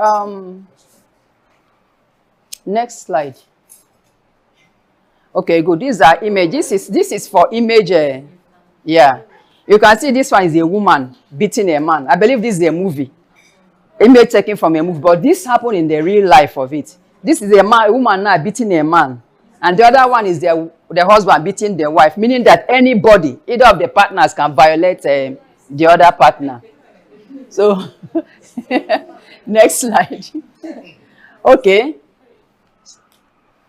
next slide. Okay, good. These are images. This is for image. Yeah. You can see this one is a woman beating a man. I believe this is a movie. Image taken from a movie, but this happened in the real life of it. This is a woman now beating a man. And the other one is the husband beating the wife, meaning that anybody, either of the partners, can violate the other partner. So, next slide. Okay.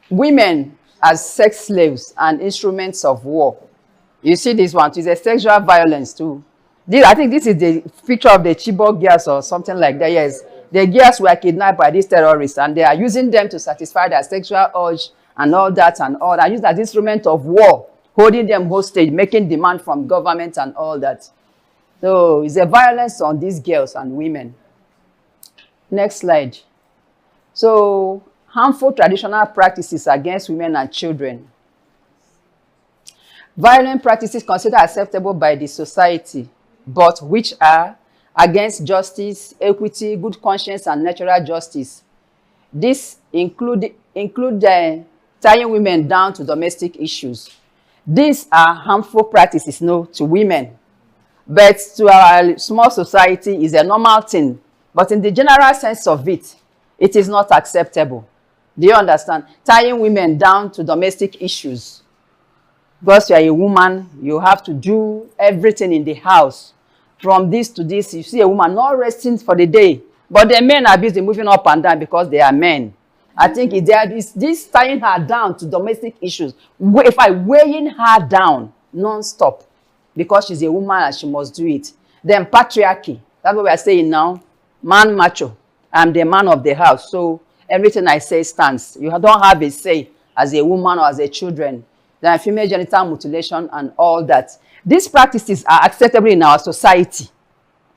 Women as sex slaves and instruments of war. You see this one, it's a sexual violence too. I think this is the picture of the Chibok girls or something like that. Yes, the girls were kidnapped by these terrorists and they are using them to satisfy their sexual urge and all that and all. And used as instrument of war, holding them hostage, making demand from government and all that. So it's a violence on these girls and women. Next slide. So harmful traditional practices against women and children. Violent practices considered acceptable by the society, but which are against justice, equity, good conscience, and natural justice. This include tying women down to domestic issues. These are harmful practices, to women. But to our small society, is a normal thing. But in the general sense of it, it is not acceptable. Do you understand? Tying women down to domestic issues. Because you are a woman, you have to do everything in the house. From this to this, you see a woman not resting for the day. But the men are busy moving up and down because they are men. I think it's this tying her down to domestic issues. If I weighing her down non-stop because she's a woman and she must do it. Then patriarchy. That's what we are saying now. Man macho. I'm the man of the house. So everything I say stands. You don't have a say as a woman or as a children. Then female genital mutilation and all that. These practices are acceptable in our society,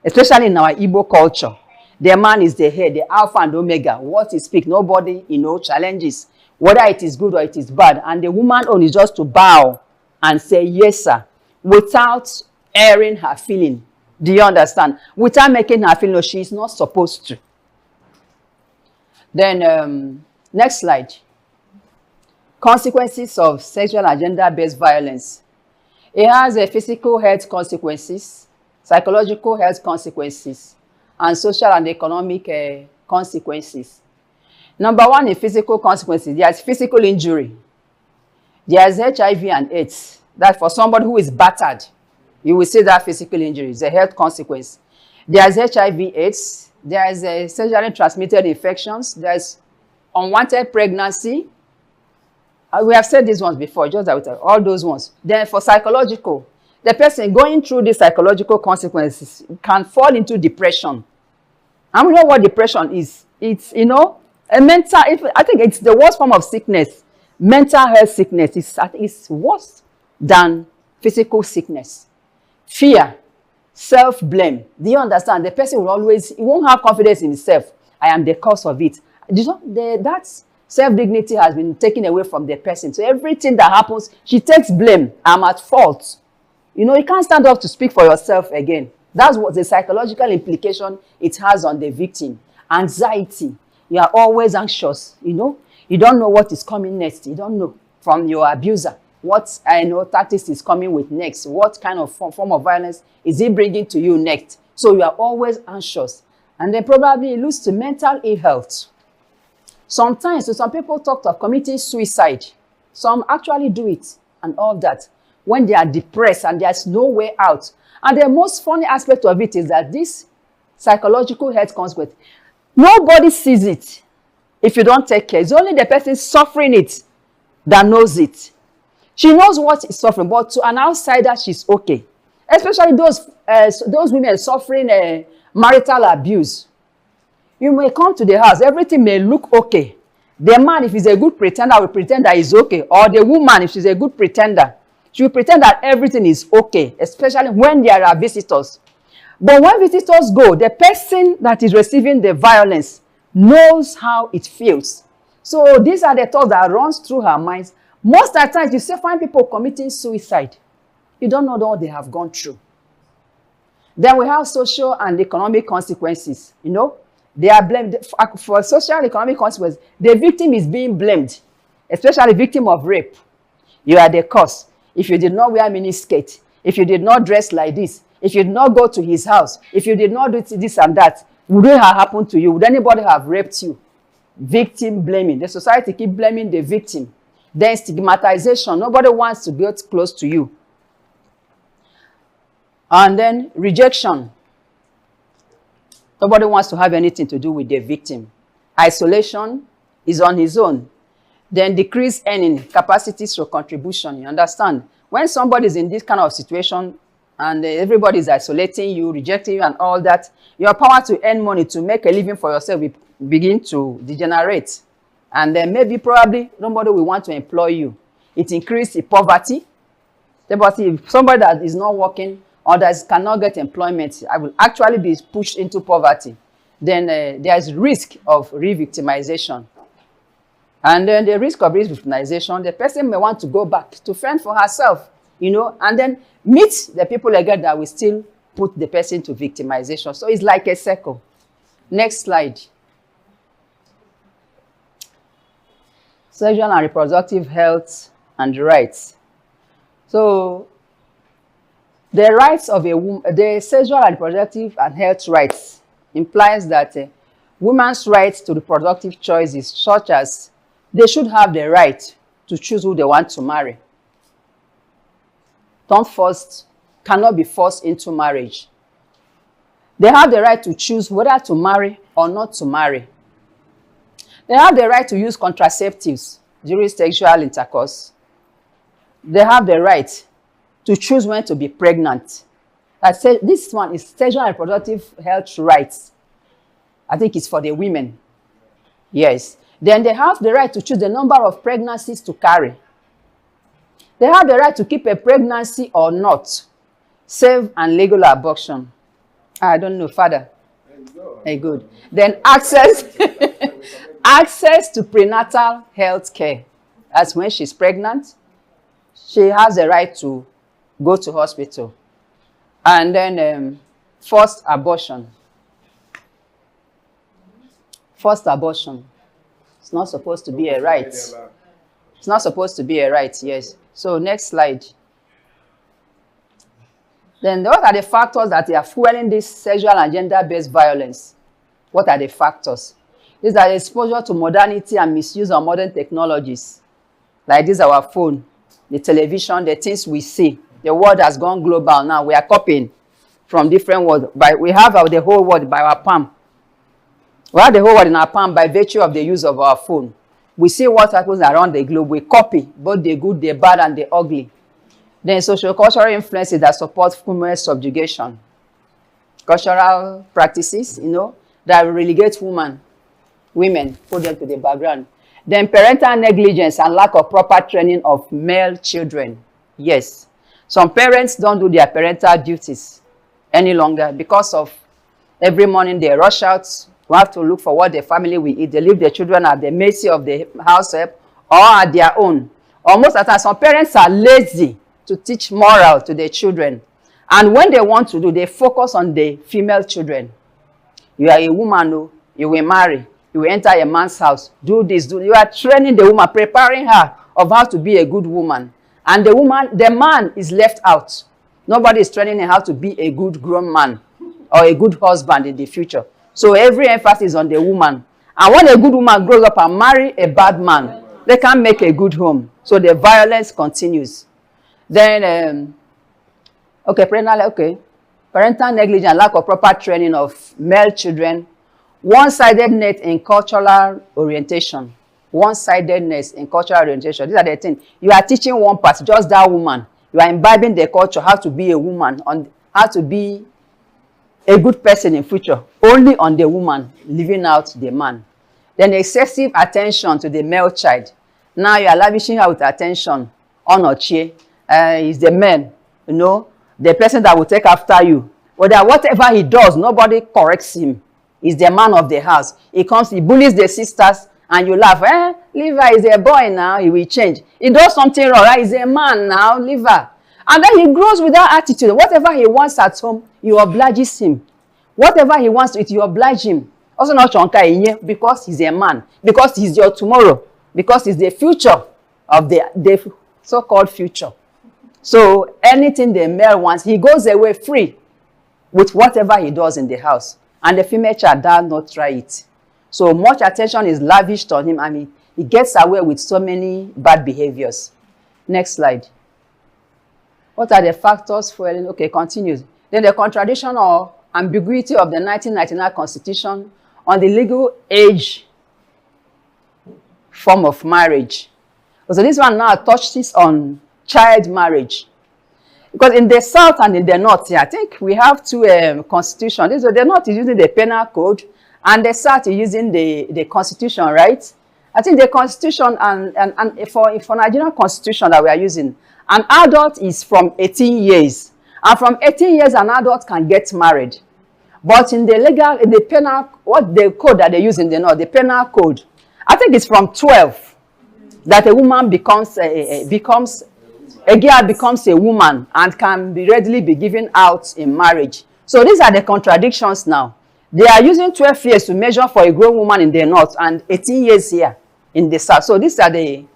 especially in our Igbo culture. The man is the head, the alpha and omega. What he speaks, nobody, challenges whether it is good or it is bad. And the woman only just to bow and say, yes, sir, without airing her feeling. Do you understand? Without making her feel, no, she is not supposed to. Then, next slide. Consequences of sexual and gender-based violence. It has a physical health consequences, psychological health consequences, and social and economic consequences. Number one, in physical consequences, there is physical injury. There is HIV and AIDS. That for somebody who is battered, you will see that physical injury is a health consequence. There is HIV, AIDS. There is sexually transmitted infections. There is unwanted pregnancy. We have said these ones before, just that all those ones. Then for psychological, the person going through these psychological consequences can fall into depression. And we know what depression is. It's, a mental, I think it's the worst form of sickness. Mental health sickness is worse than physical sickness. Fear, self-blame. Do you understand? The person will always, he won't have confidence in himself. I am the cause of it. That's Self-dignity has been taken away from the person. So everything that happens, she takes blame. I'm at fault. You know, you can't stand up to speak for yourself again. That's what the psychological implication it has on the victim. Anxiety. You are always anxious, you know. You don't know what is coming next. You don't know from your abuser what tactics is coming with next. What kind of form of violence is he bringing to you next? So you are always anxious. And then probably it leads to mental ill health. Sometimes, so some people talk of committing suicide. Some actually do it and all that when they are depressed and there's no way out. And the most funny aspect of it is that this psychological health consequence, nobody sees it if you don't take care. It's only the person suffering it that knows it. She knows what is suffering, but to an outsider, she's okay. Especially those women suffering marital abuse. You may come to the house, everything may look okay. The man, if he's a good pretender, will pretend that he's okay. Or the woman, if she's a good pretender, she will pretend that everything is okay, especially when there are visitors. But when visitors go, the person that is receiving the violence knows how it feels. So these are the thoughts that runs through her mind. Most of the times, you find people committing suicide. You don't know what they have gone through. Then we have social and economic consequences. You know, they are blamed for social and economic consequences. The victim is being blamed, especially victim of rape. You are the cause. If you did not wear miniskirt, if you did not dress like this, if you did not go to his house, if you did not do this and that, would it have happened to you? Would anybody have raped you? Victim blaming. The society keep blaming the victim. Then stigmatization. Nobody wants to get close to you. And then rejection. Nobody wants to have anything to do with the victim. Isolation is on his own. Then decreased earning capacities for contribution. You understand? When somebody is in this kind of situation and everybody is isolating you, rejecting you and all that, your power to earn money, to make a living for yourself will begin to degenerate. And then maybe probably nobody will want to employ you. It increases poverty. But if somebody that is not working or that cannot get employment, I will actually be pushed into poverty. Then there is risk of re-victimization. And then the risk of re-victimization, the person may want to go back to fend for herself, you know, and then meet the people again that will still put the person to victimization. So it's like a circle. Next slide. Sexual and reproductive health and rights. So the rights of a woman, the sexual and reproductive and health rights implies that women's rights to reproductive choices, such as they should have the right to choose who they want to marry. Cannot be forced into marriage. They have the right to choose whether to marry or not to marry. They have the right to use contraceptives during sexual intercourse. They have the right to choose when to be pregnant. This one is sexual and reproductive health rights. I think it's for the women. Yes. Then they have the right to choose the number of pregnancies to carry. They have the right to keep a pregnancy or not. Safe and legal abortion. I don't know, Father. Hey, good. Then access to prenatal health care. As when she's pregnant, she has the right to go to hospital. And then forced abortion. Forced abortion. It's not supposed to be a right. It's not supposed to be a right, yes. So next slide. Then what are the factors that are fueling this sexual and gender-based violence? What are the factors? These are the exposure to modernity and misuse of modern technologies. Like this, our phone, the television, the things we see. The world has gone global now. We are copying from different worlds. We have the whole world by our palm. We have the whole world in our palm by virtue of the use of our phone. We see what happens around the globe. We copy both the good, the bad, and the ugly. Then social-cultural influences that support female subjugation. Cultural practices, you know, that relegate women, put them to the background. Then parental negligence and lack of proper training of male children. Yes. Some parents don't do their parental duties any longer because of every morning they rush out We have to look for what the family will eat. They leave their children at the mercy of the house help or at their own. Or most of the time, some parents are lazy to teach moral to their children. And when they want to do, they focus on the female children. You are a woman, oh, you will marry. You will enter a man's house. Do this, do. You are training the woman, preparing her of how to be a good woman. And the man is left out. Nobody is training him how to be a good grown man or a good husband in the future. So every emphasis is on the woman. And when a good woman grows up and marry a bad man, they can't make a good home. So the violence continues. Then, parental negligence, lack of proper training of male children, one-sidedness in cultural orientation. One-sidedness in cultural orientation. These are the things. You are teaching one part, just that woman. You are imbibing the culture, how to be a woman, on how to be a good person in future, only on the woman, leaving out the man. Then excessive attention to the male child. Now you are lavishing her with attention. Onochie is the man, you know, the person that will take after you. Whatever he does, nobody corrects him. He's the man of the house. He comes, he bullies the sisters, and you laugh. Levi is a boy now, he will change. He does something wrong, right? He's a man now, Levi. And then he grows with that attitude. Whatever he wants at home, you obliges him. Whatever he wants to eat, you oblige him. Also not Chonka, because he's a man. Because he's your tomorrow. Because he's the future of the so-called future. So anything the male wants, he goes away free with whatever he does in the house. And the female child does not try it. So much attention is lavished on him, and he gets away with so many bad behaviors. Next slide. What are the factors for... Okay, continues. Then the contradiction or ambiguity of the 1999 Constitution on the legal age form of marriage. So this one now touches on child marriage. Because in the South and in the North, I think we have two constitutions. The North is using the penal code, and the South is using the Constitution, right? I think the Constitution and for Nigerian Constitution that we are using, an adult is from 18 years. And from 18 years, an adult can get married. But in the penal, what the code that they use in the North, the penal code, I think it's from 12 that a woman becomes a girl becomes a woman and can readily be given out in marriage. So these are the contradictions now. They are using 12 years to measure for a grown woman in the North and 18 years here in the South. So these are the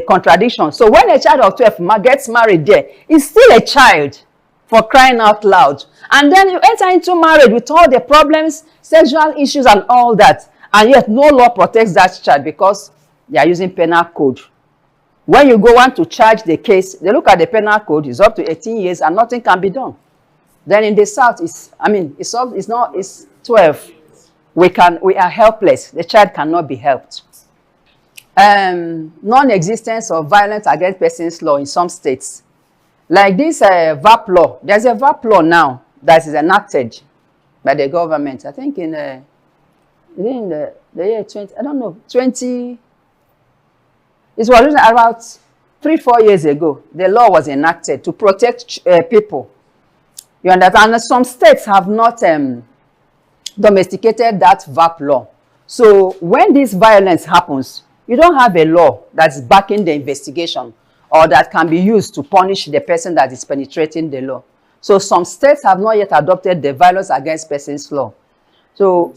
contradictions. So when a child of 12 gets married there, it's still a child, for crying out loud. And then you enter into marriage with all the problems, sexual issues and all that. And yet no law protects that child because they are using penal code. When you go want to charge the case, they look at the penal code, it's up to 18 years and nothing can be done. Then in the South, it's 12. We are helpless. The child cannot be helped. Non-existence of violence against persons law in some states. Like this VAP law, there's a VAP law now that is enacted by the government. I think in the year 20, I don't know, 20, it was about 3-4 years ago. The law was enacted to protect people. You understand? And some states have not domesticated that VAP law. So when this violence happens, you don't have a law that's backing the investigation or that can be used to punish the person that is penetrating the law. So some states have not yet adopted the violence against persons law. So,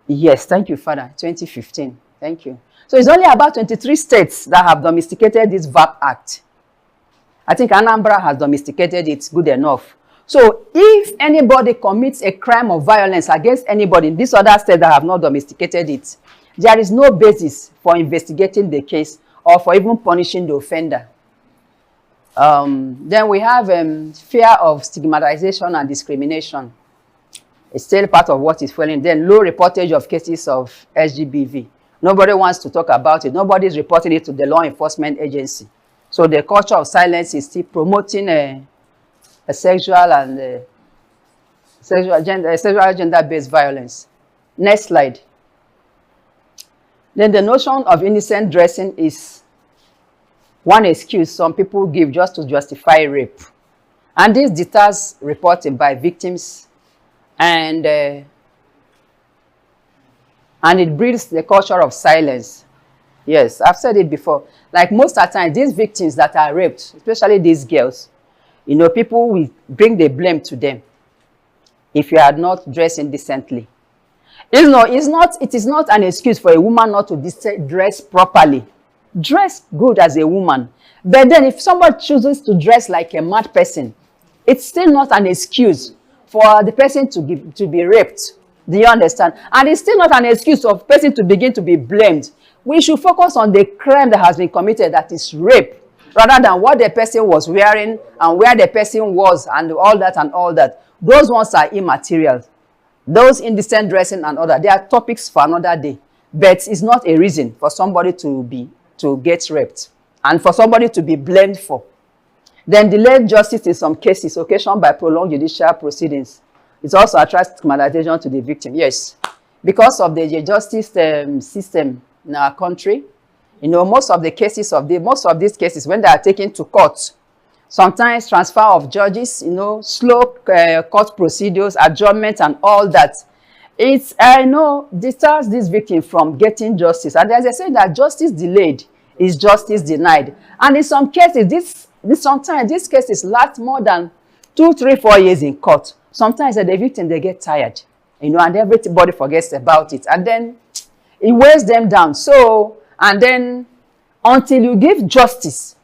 yes, thank you, Father. 2015. Thank you. So it's only about 23 states that have domesticated this VAP Act. I think ANAMBRA has domesticated it good enough. So if anybody commits a crime of violence against anybody in these other states that have not domesticated it, there is no basis for investigating the case or for even punishing the offender. Then we have fear of stigmatization and discrimination. It's still part of what is failing. Then low reportage of cases of SGBV. Nobody wants to talk about it. Nobody is reporting it to the law enforcement agency. So the culture of silence is still promoting a sexual and gender-based violence. Next slide. Then the notion of innocent dressing is one excuse some people give just to justify rape. And this deters reporting by victims and And it breeds the culture of silence. Yes, I've said it before. Like most of the time, these victims that are raped, especially these girls, you know, people will bring the blame to them if you are not dressing decently. It is not an excuse for a woman not to dress properly. Dress good as a woman. But then if someone chooses to dress like a mad person, it's still not an excuse for the person to be raped. Do you understand? And it's still not an excuse for the person to begin to be blamed. We should focus on the crime that has been committed, that is rape, rather than what the person was wearing and where the person was and all that and all that. Those ones are immaterial. Those indecent dressing and other, they are topics for another day. But it's not a reason for somebody to get raped and for somebody to be blamed for. Then delayed justice in some cases occasioned by prolonged judicial proceedings. It also attracts stigmatization to the victim. Yes, because of the justice system in our country, you know, most of these cases, when they are taken to court, sometimes transfer of judges, you know, slow court procedures, adjournment and all that. It's, I know, deters this victim from getting justice. And as I say that justice delayed is justice denied. And in some cases, sometimes these cases last more than 2, 3, 4 years in court. Sometimes the victim, they get tired, you know, and everybody forgets about it. And then it weighs them down. So, and then until you give justice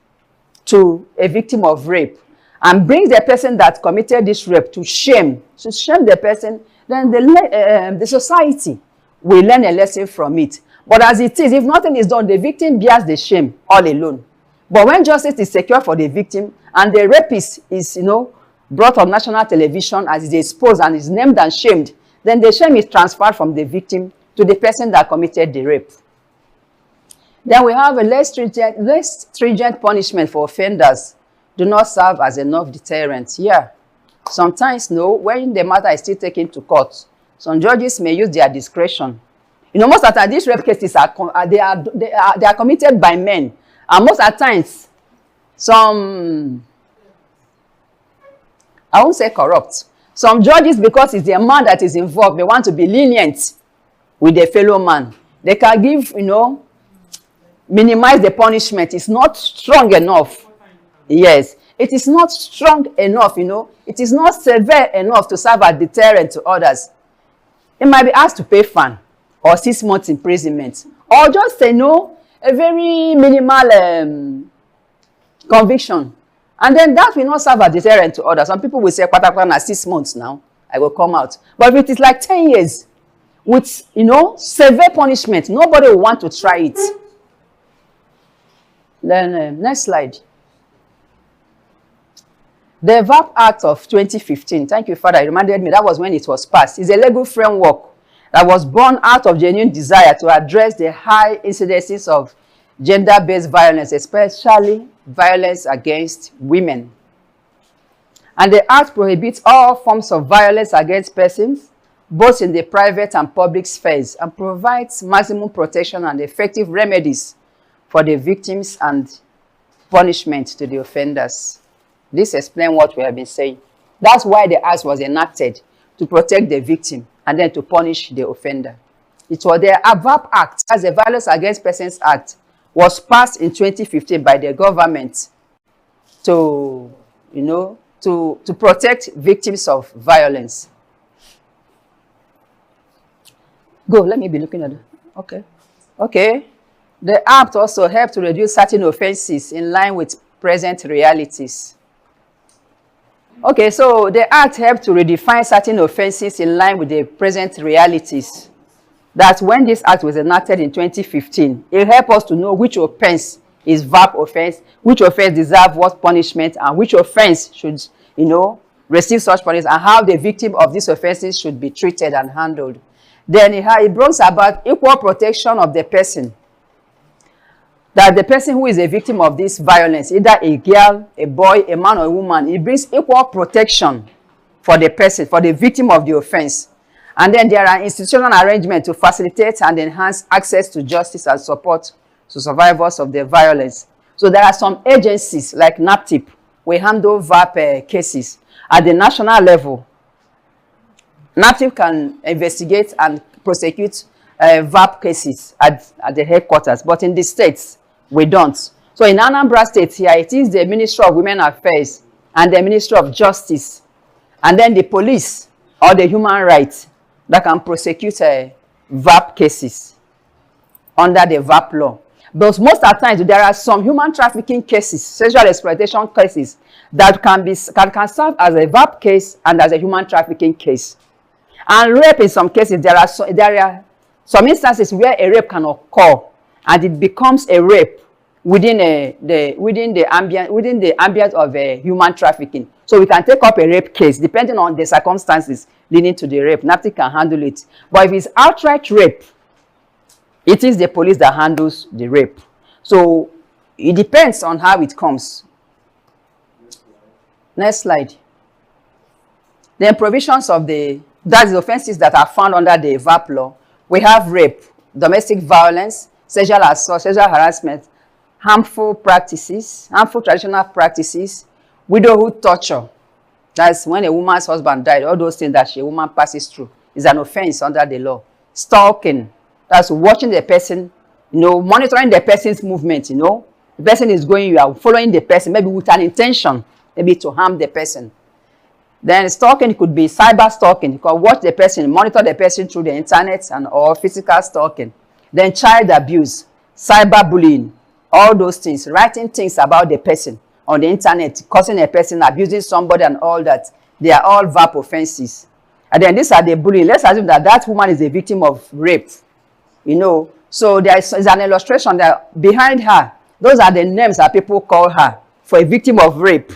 to a victim of rape and bring the person that committed this rape to shame the person, then the society will learn a lesson from it. But as it is, if nothing is done, the victim bears the shame all alone. But when justice is secure for the victim and the rapist is, you know, brought on national television as is exposed and is named and shamed, then the shame is transferred from the victim to the person that committed the rape. Then we have a less stringent punishment for offenders do not serve as enough deterrent. Yeah, sometimes, no, when the matter is still taken to court, some judges may use their discretion. You know, most of the time, these rape cases they are committed by men. And most of the times, some, I won't say corrupt, some judges, because it's their man that is involved, they want to be lenient with their fellow man. They can give, you know, minimize the punishment. It's not strong enough. Yes, it is not strong enough, you know. It is not severe enough to serve as deterrent to others. It might be asked to pay fine or 6 months imprisonment, or just say no, a very minimal conviction. And then that will not serve as deterrent to others. Some people will say, "Patakwana, 6 months now, I will come out." But if it is like 10 years with, you know, severe punishment, nobody will want to try it. Then next slide. The VAP Act of 2015, thank you, Father, you reminded me, that was when it was passed. It's a legal framework that was born out of genuine desire to address the high incidences of gender-based violence, especially violence against women. And the Act prohibits all forms of violence against persons, both in the private and public spheres, and provides maximum protection and effective remedies for the victims and punishment to the offenders. This explains what we have been saying. That's why the Act was enacted, to protect the victim and then to punish the offender. It was the VAP Act, as the Violence Against Persons Act, was passed in 2015 by the government to, you know, to protect victims of violence. Go, let me be looking at it. Okay. Okay. The Act also helped to reduce certain offenses in line with present realities. Okay, so the Act helped to redefine certain offenses in line with the present realities. That when this Act was enacted in 2015, it helped us to know which offense is VAP offense, which offense deserves what punishment, and which offense should, you know, receive such punishment, and how the victim of these offenses should be treated and handled. Then it brings about equal protection of the person. That the person who is a victim of this violence, either a girl, a boy, a man or a woman, it brings equal protection for the person, for the victim of the offense. And then there are institutional arrangements to facilitate and enhance access to justice and support to survivors of the violence. So there are some agencies like NAPTIP, we handle VAP cases at the national level. NAPTIP can investigate and prosecute VAP cases at the headquarters, but in the states, we don't. So in Anambra State here, it is the Ministry of Women Affairs and the Ministry of Justice, and then the police or the human rights that can prosecute VAP cases under the VAP law. But most of the times, there are some human trafficking cases, sexual exploitation cases, that can serve as a VAP case and as a human trafficking case. And rape, in some cases, there are some instances where a rape can occur and it becomes a rape within the ambient of human trafficking. So we can take up a rape case depending on the circumstances leading to the rape. NAPTIP can handle it. But if it's outright rape, it is the police that handles the rape. So it depends on how it comes. Next slide. Then provisions of that's the offenses that are found under the VAP law. We have rape, domestic violence, sexual assault, sexual harassment, harmful practices, harmful traditional practices, widowhood torture. That's when a woman's husband died. All those things that a woman passes through is an offense under the law. Stalking, that's watching the person, monitoring the person's movement, The person is going, you are following the person, maybe with an intention, maybe to harm the person. Then stalking could be cyber stalking. You can watch the person, monitor the person through the internet or physical stalking. Then child abuse, cyber bullying, all those things, writing things about the person on the internet, causing a person, abusing somebody and all that. They are all VAP offenses. And then these are the bullying. Let's assume that that woman is a victim of rape. So there is an illustration that behind her, those are the names that people call her for a victim of rape.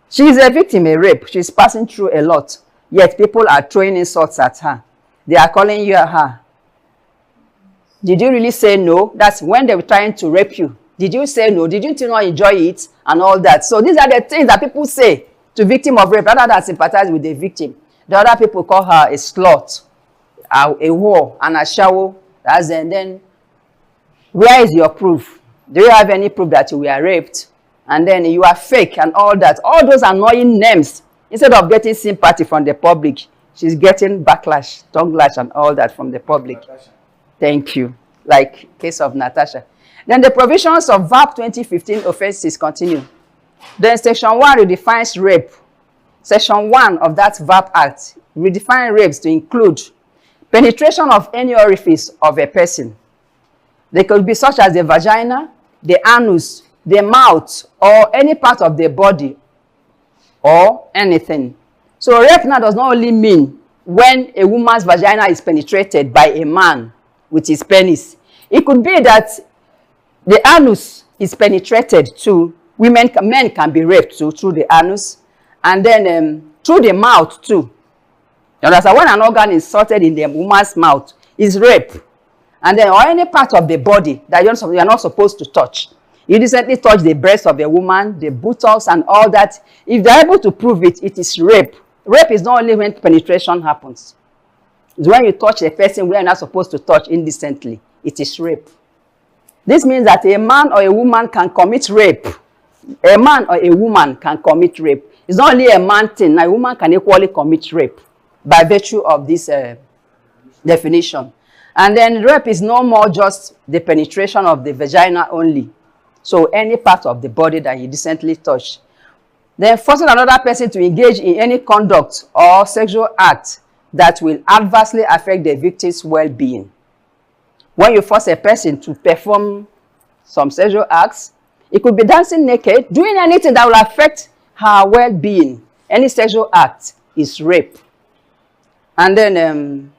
She is a victim of rape. She's passing through a lot. Yet people are throwing insults at her. They are calling you her. Did you really say no? That's when they were trying to rape you. Did you say no? Did you not enjoy it? And all that. So these are the things that people say to victim of rape rather than sympathize with the victim. The other people call her a slut, a whore, and a shower. And then, where is your proof? Do you have any proof that you were raped? And then you are fake and all that. All those annoying names. Instead of getting sympathy from the public, she's getting backlash, tongue lash, and all that from the public. Natasha. Thank you. Like case of Natasha. Then the provisions of VAP 2015 offenses continue. Then Section 1 redefines rape. Section 1 of that VAP Act redefines rapes to include penetration of any orifice of a person. They could be such as the vagina, the anus, the mouth, or any part of the body, or anything. So rape now does not only mean when a woman's vagina is penetrated by a man with his penis. It could be that the anus is penetrated too. Men can be raped too, through the anus, and then through the mouth too. You understand? When an organ is inserted in the woman's mouth, is rape. And then, or any part of the body that you are not supposed to touch. You recently touch the breast of a woman, the buttocks and all that. If they're able to prove it, it is rape. Rape is not only when penetration happens. It's when you touch a person where you're not supposed to touch indecently. It is rape. This means that a man or a woman can commit rape. A man or a woman can commit rape. It's not only a man thing. A woman can equally commit rape by virtue of this definition. And then rape is no more just the penetration of the vagina only. So any part of the body that you decently touch. Then forcing another person to engage in any conduct or sexual act that will adversely affect the victim's well-being. When you force a person to perform some sexual acts, it could be dancing naked, doing anything that will affect her well-being. Any sexual act is rape. And then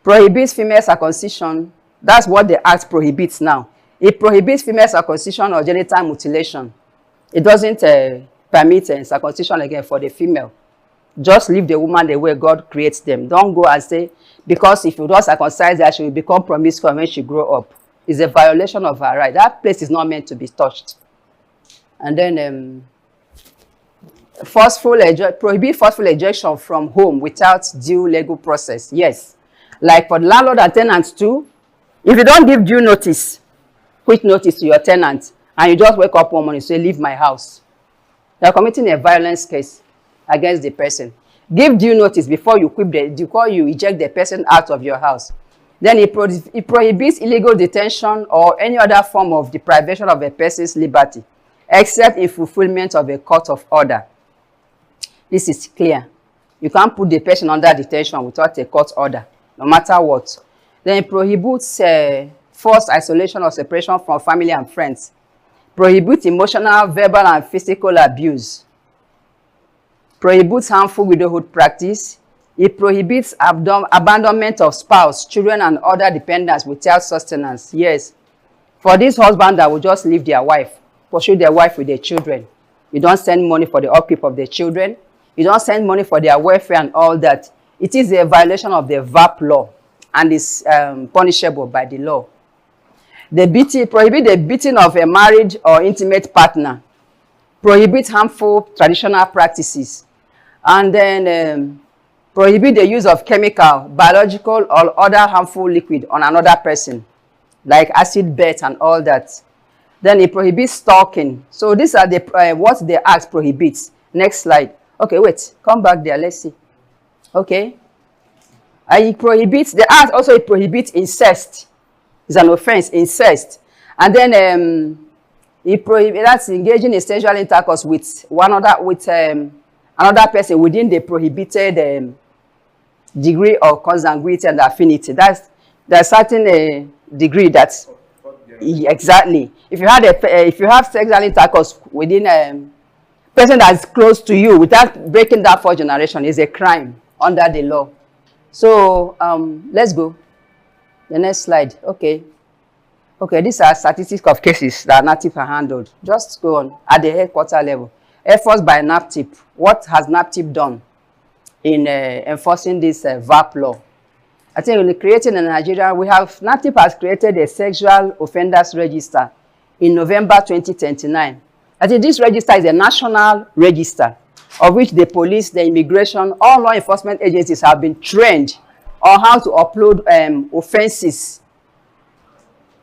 prohibits female circumcision. That's what the act prohibits now. It prohibits female circumcision or genital mutilation. It doesn't permit circumcision again for the female. Just leave the woman the way God creates them. Don't go and say, because if you don't circumcise her, she will become promiscuous when she grows up. It's a violation of her right. That place is not meant to be touched. And then prohibit forceful ejection from home without due legal process. Yes. Like for the landlord and tenants too, if you don't give due notice, quick notice to your tenant, and you just wake up one morning and say, leave my house, you are committing a violence case against the person. Give due notice before you eject the person out of your house. Then it prohibits illegal detention or any other form of deprivation of a person's liberty, except in fulfillment of a court of order. This is clear. You can't put the person under detention without a court order, no matter what. Then it prohibits forced isolation or separation from family and friends. Prohibits emotional, verbal, and physical abuse. Prohibits harmful widowhood practice. It prohibits abandonment of spouse, children, and other dependents without sustenance. Yes. For this husband that will just leave their wife, pursue their wife with their children. You don't send money for the upkeep of their children. You don't send money for their welfare and all that. It is a violation of the VAP law and is punishable by the law. Prohibit the beating of a married or intimate partner. Prohibit harmful traditional practices. And then prohibit the use of chemical, biological, or other harmful liquid on another person, like acid bath and all that. Then it prohibits stalking. So these are the what the act prohibits. Next slide. Okay, wait, come back there. Let's see. Okay. It prohibits, the act also it prohibits incest. It's an offense, incest. And then it prohibits, that's engaging in sexual intercourse with another person within the prohibited degree of consanguinity and affinity. There's certain degree that's exactly. If you have sexual intercourse within a person that's close to you without breaking that fourth generation, is a crime under the law. So let's go. The next slide. Okay. Okay, these are statistics of cases that NAPTIP have handled. Just go on at the headquarter level. Efforts by NAPTIP. What has NAPTIP done in enforcing this VAP law? I think in creating in Nigeria, NAPTIP has created a sexual offenders register in November 2029. I think this register is a national register of which the police, the immigration, all law enforcement agencies have been trained on how to upload offenses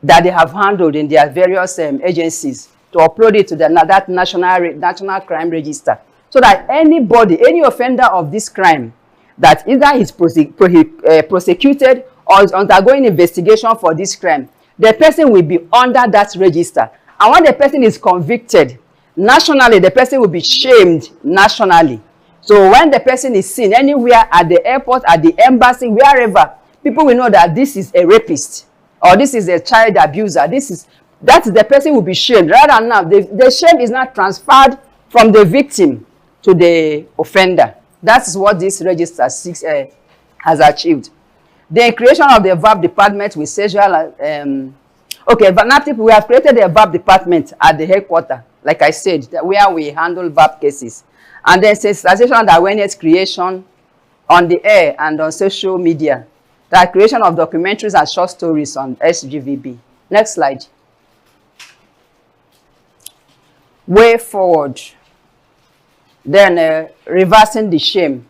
that they have handled in their various agencies, to upload it to that national crime register, so that anybody, any offender of this crime that either is prosecuted or is undergoing investigation for this crime, the person will be under that register. And when the person is convicted, nationally, the person will be shamed nationally. So when the person is seen anywhere, at the airport, at the embassy, wherever, people will know that this is a rapist or this is a child abuser. That the person will be shamed. Rather than now, the shame is not transferred from the victim to the offender. That's what this register 6 has achieved. The creation of the VAP department with sexual okay, but NAPTIP, we have created a VAP department at the headquarters, like I said, where we handle VAP cases. And then sensitization and awareness creation on the air and on social media. The creation of documentaries and short stories on SGVB. Next slide. Way forward. Then reversing the shame.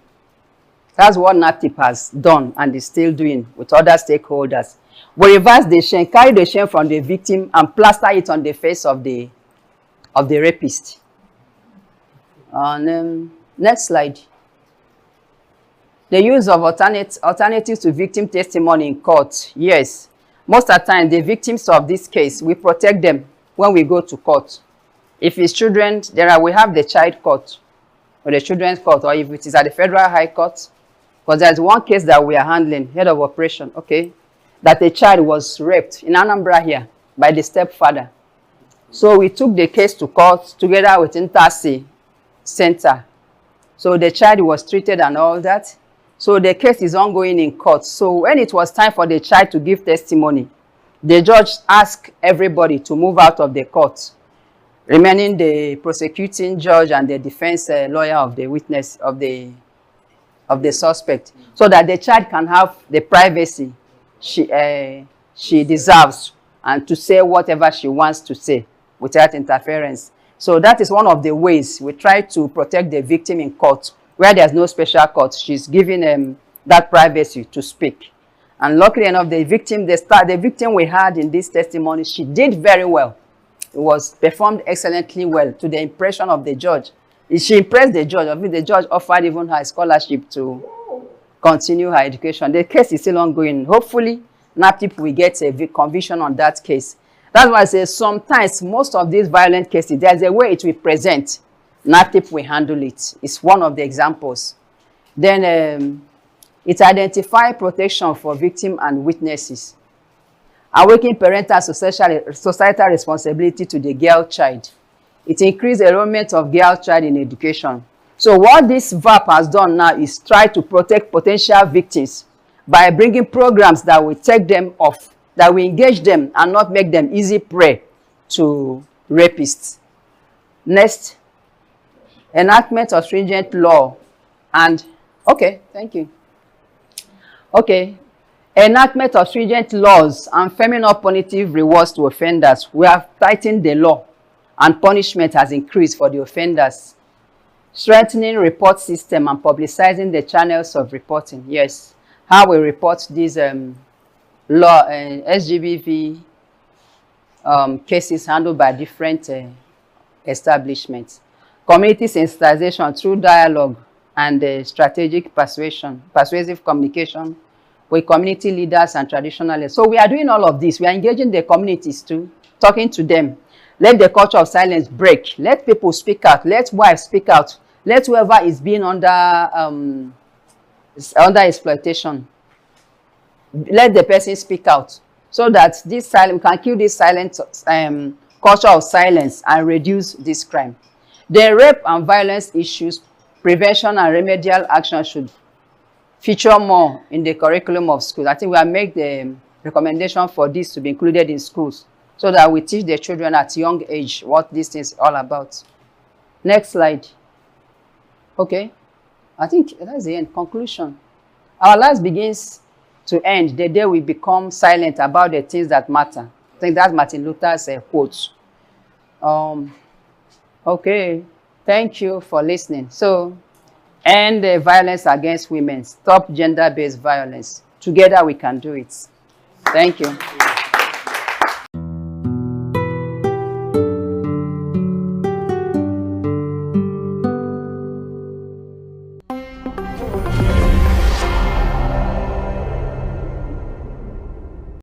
That's what NAPTIP has done and is still doing with other stakeholders. We reverse the shame, carry the shame from the victim and plaster it on the face of the rapist. Next slide. The use of alternatives to victim testimony in court. Yes, most of the time the victims of this case, we protect them when we go to court. If it's children, we have the child court or the children's court, or if it is at the Federal High Court, because there's one case that we are handling, head of operation, okay, that a child was raped in ANAMBRA here by the stepfather. So we took the case to court together with Intercy Center. So the child was treated and all that. So the case is ongoing in court. So when it was time for the child to give testimony, the judge asked everybody to move out of the court, remaining the prosecuting judge and the defense lawyer of the witness of the suspect, so that the child can have the privacy she deserves and to say whatever she wants to say without interference. So that is one of the ways we try to protect the victim in court. Where there's no special court, she's given that privacy to speak. And luckily enough, the victim we had in this testimony, she did very well. It was performed excellently well to the impression of the judge. She impressed the judge. I mean, the judge offered even her scholarship to continue her education. The case is still ongoing. Hopefully, NAPTIP will get a conviction on that case. That's why I say sometimes most of these violent cases, there's a way it will present. NAPTIP will handle it. It's one of the examples. Then it identifies protection for victims and witnesses. Awakening parental societal responsibility to the girl child. It increased enrollment of girl child in education. So what this VAP has done now is try to protect potential victims by bringing programs that will take them off, that will engage them and not make them easy prey to rapists. Next, enactment of stringent law and, okay, thank you. Okay, enactment of stringent laws and firming up punitive rewards to offenders. We have tightened the law and punishment has increased for the offenders. Strengthening report system and publicizing the channels of reporting. Yes, how we report these law SGBV cases handled by different establishments. Community sensitization through dialogue and strategic persuasive communication with community leaders and traditionalists. So we are doing all of this. We are engaging the communities too, talking to them. Let the culture of silence break. Let people speak out. Let wives speak out. Let whoever is being under exploitation, let the person speak out, so that this silence can kill this silent culture of silence and reduce this crime. The rape and violence issues, prevention and remedial action should feature more in the curriculum of schools. I think we have made the recommendation for this to be included in schools so that we teach the children at young age what this is all about. Next slide. Okay, I think that's the end. Conclusion. Our lives begins to end the day we become silent about the things that matter. I think that's Martin Luther's quote. Okay, thank you for listening. So, end the violence against women. Stop gender-based violence. Together we can do it. Thank you.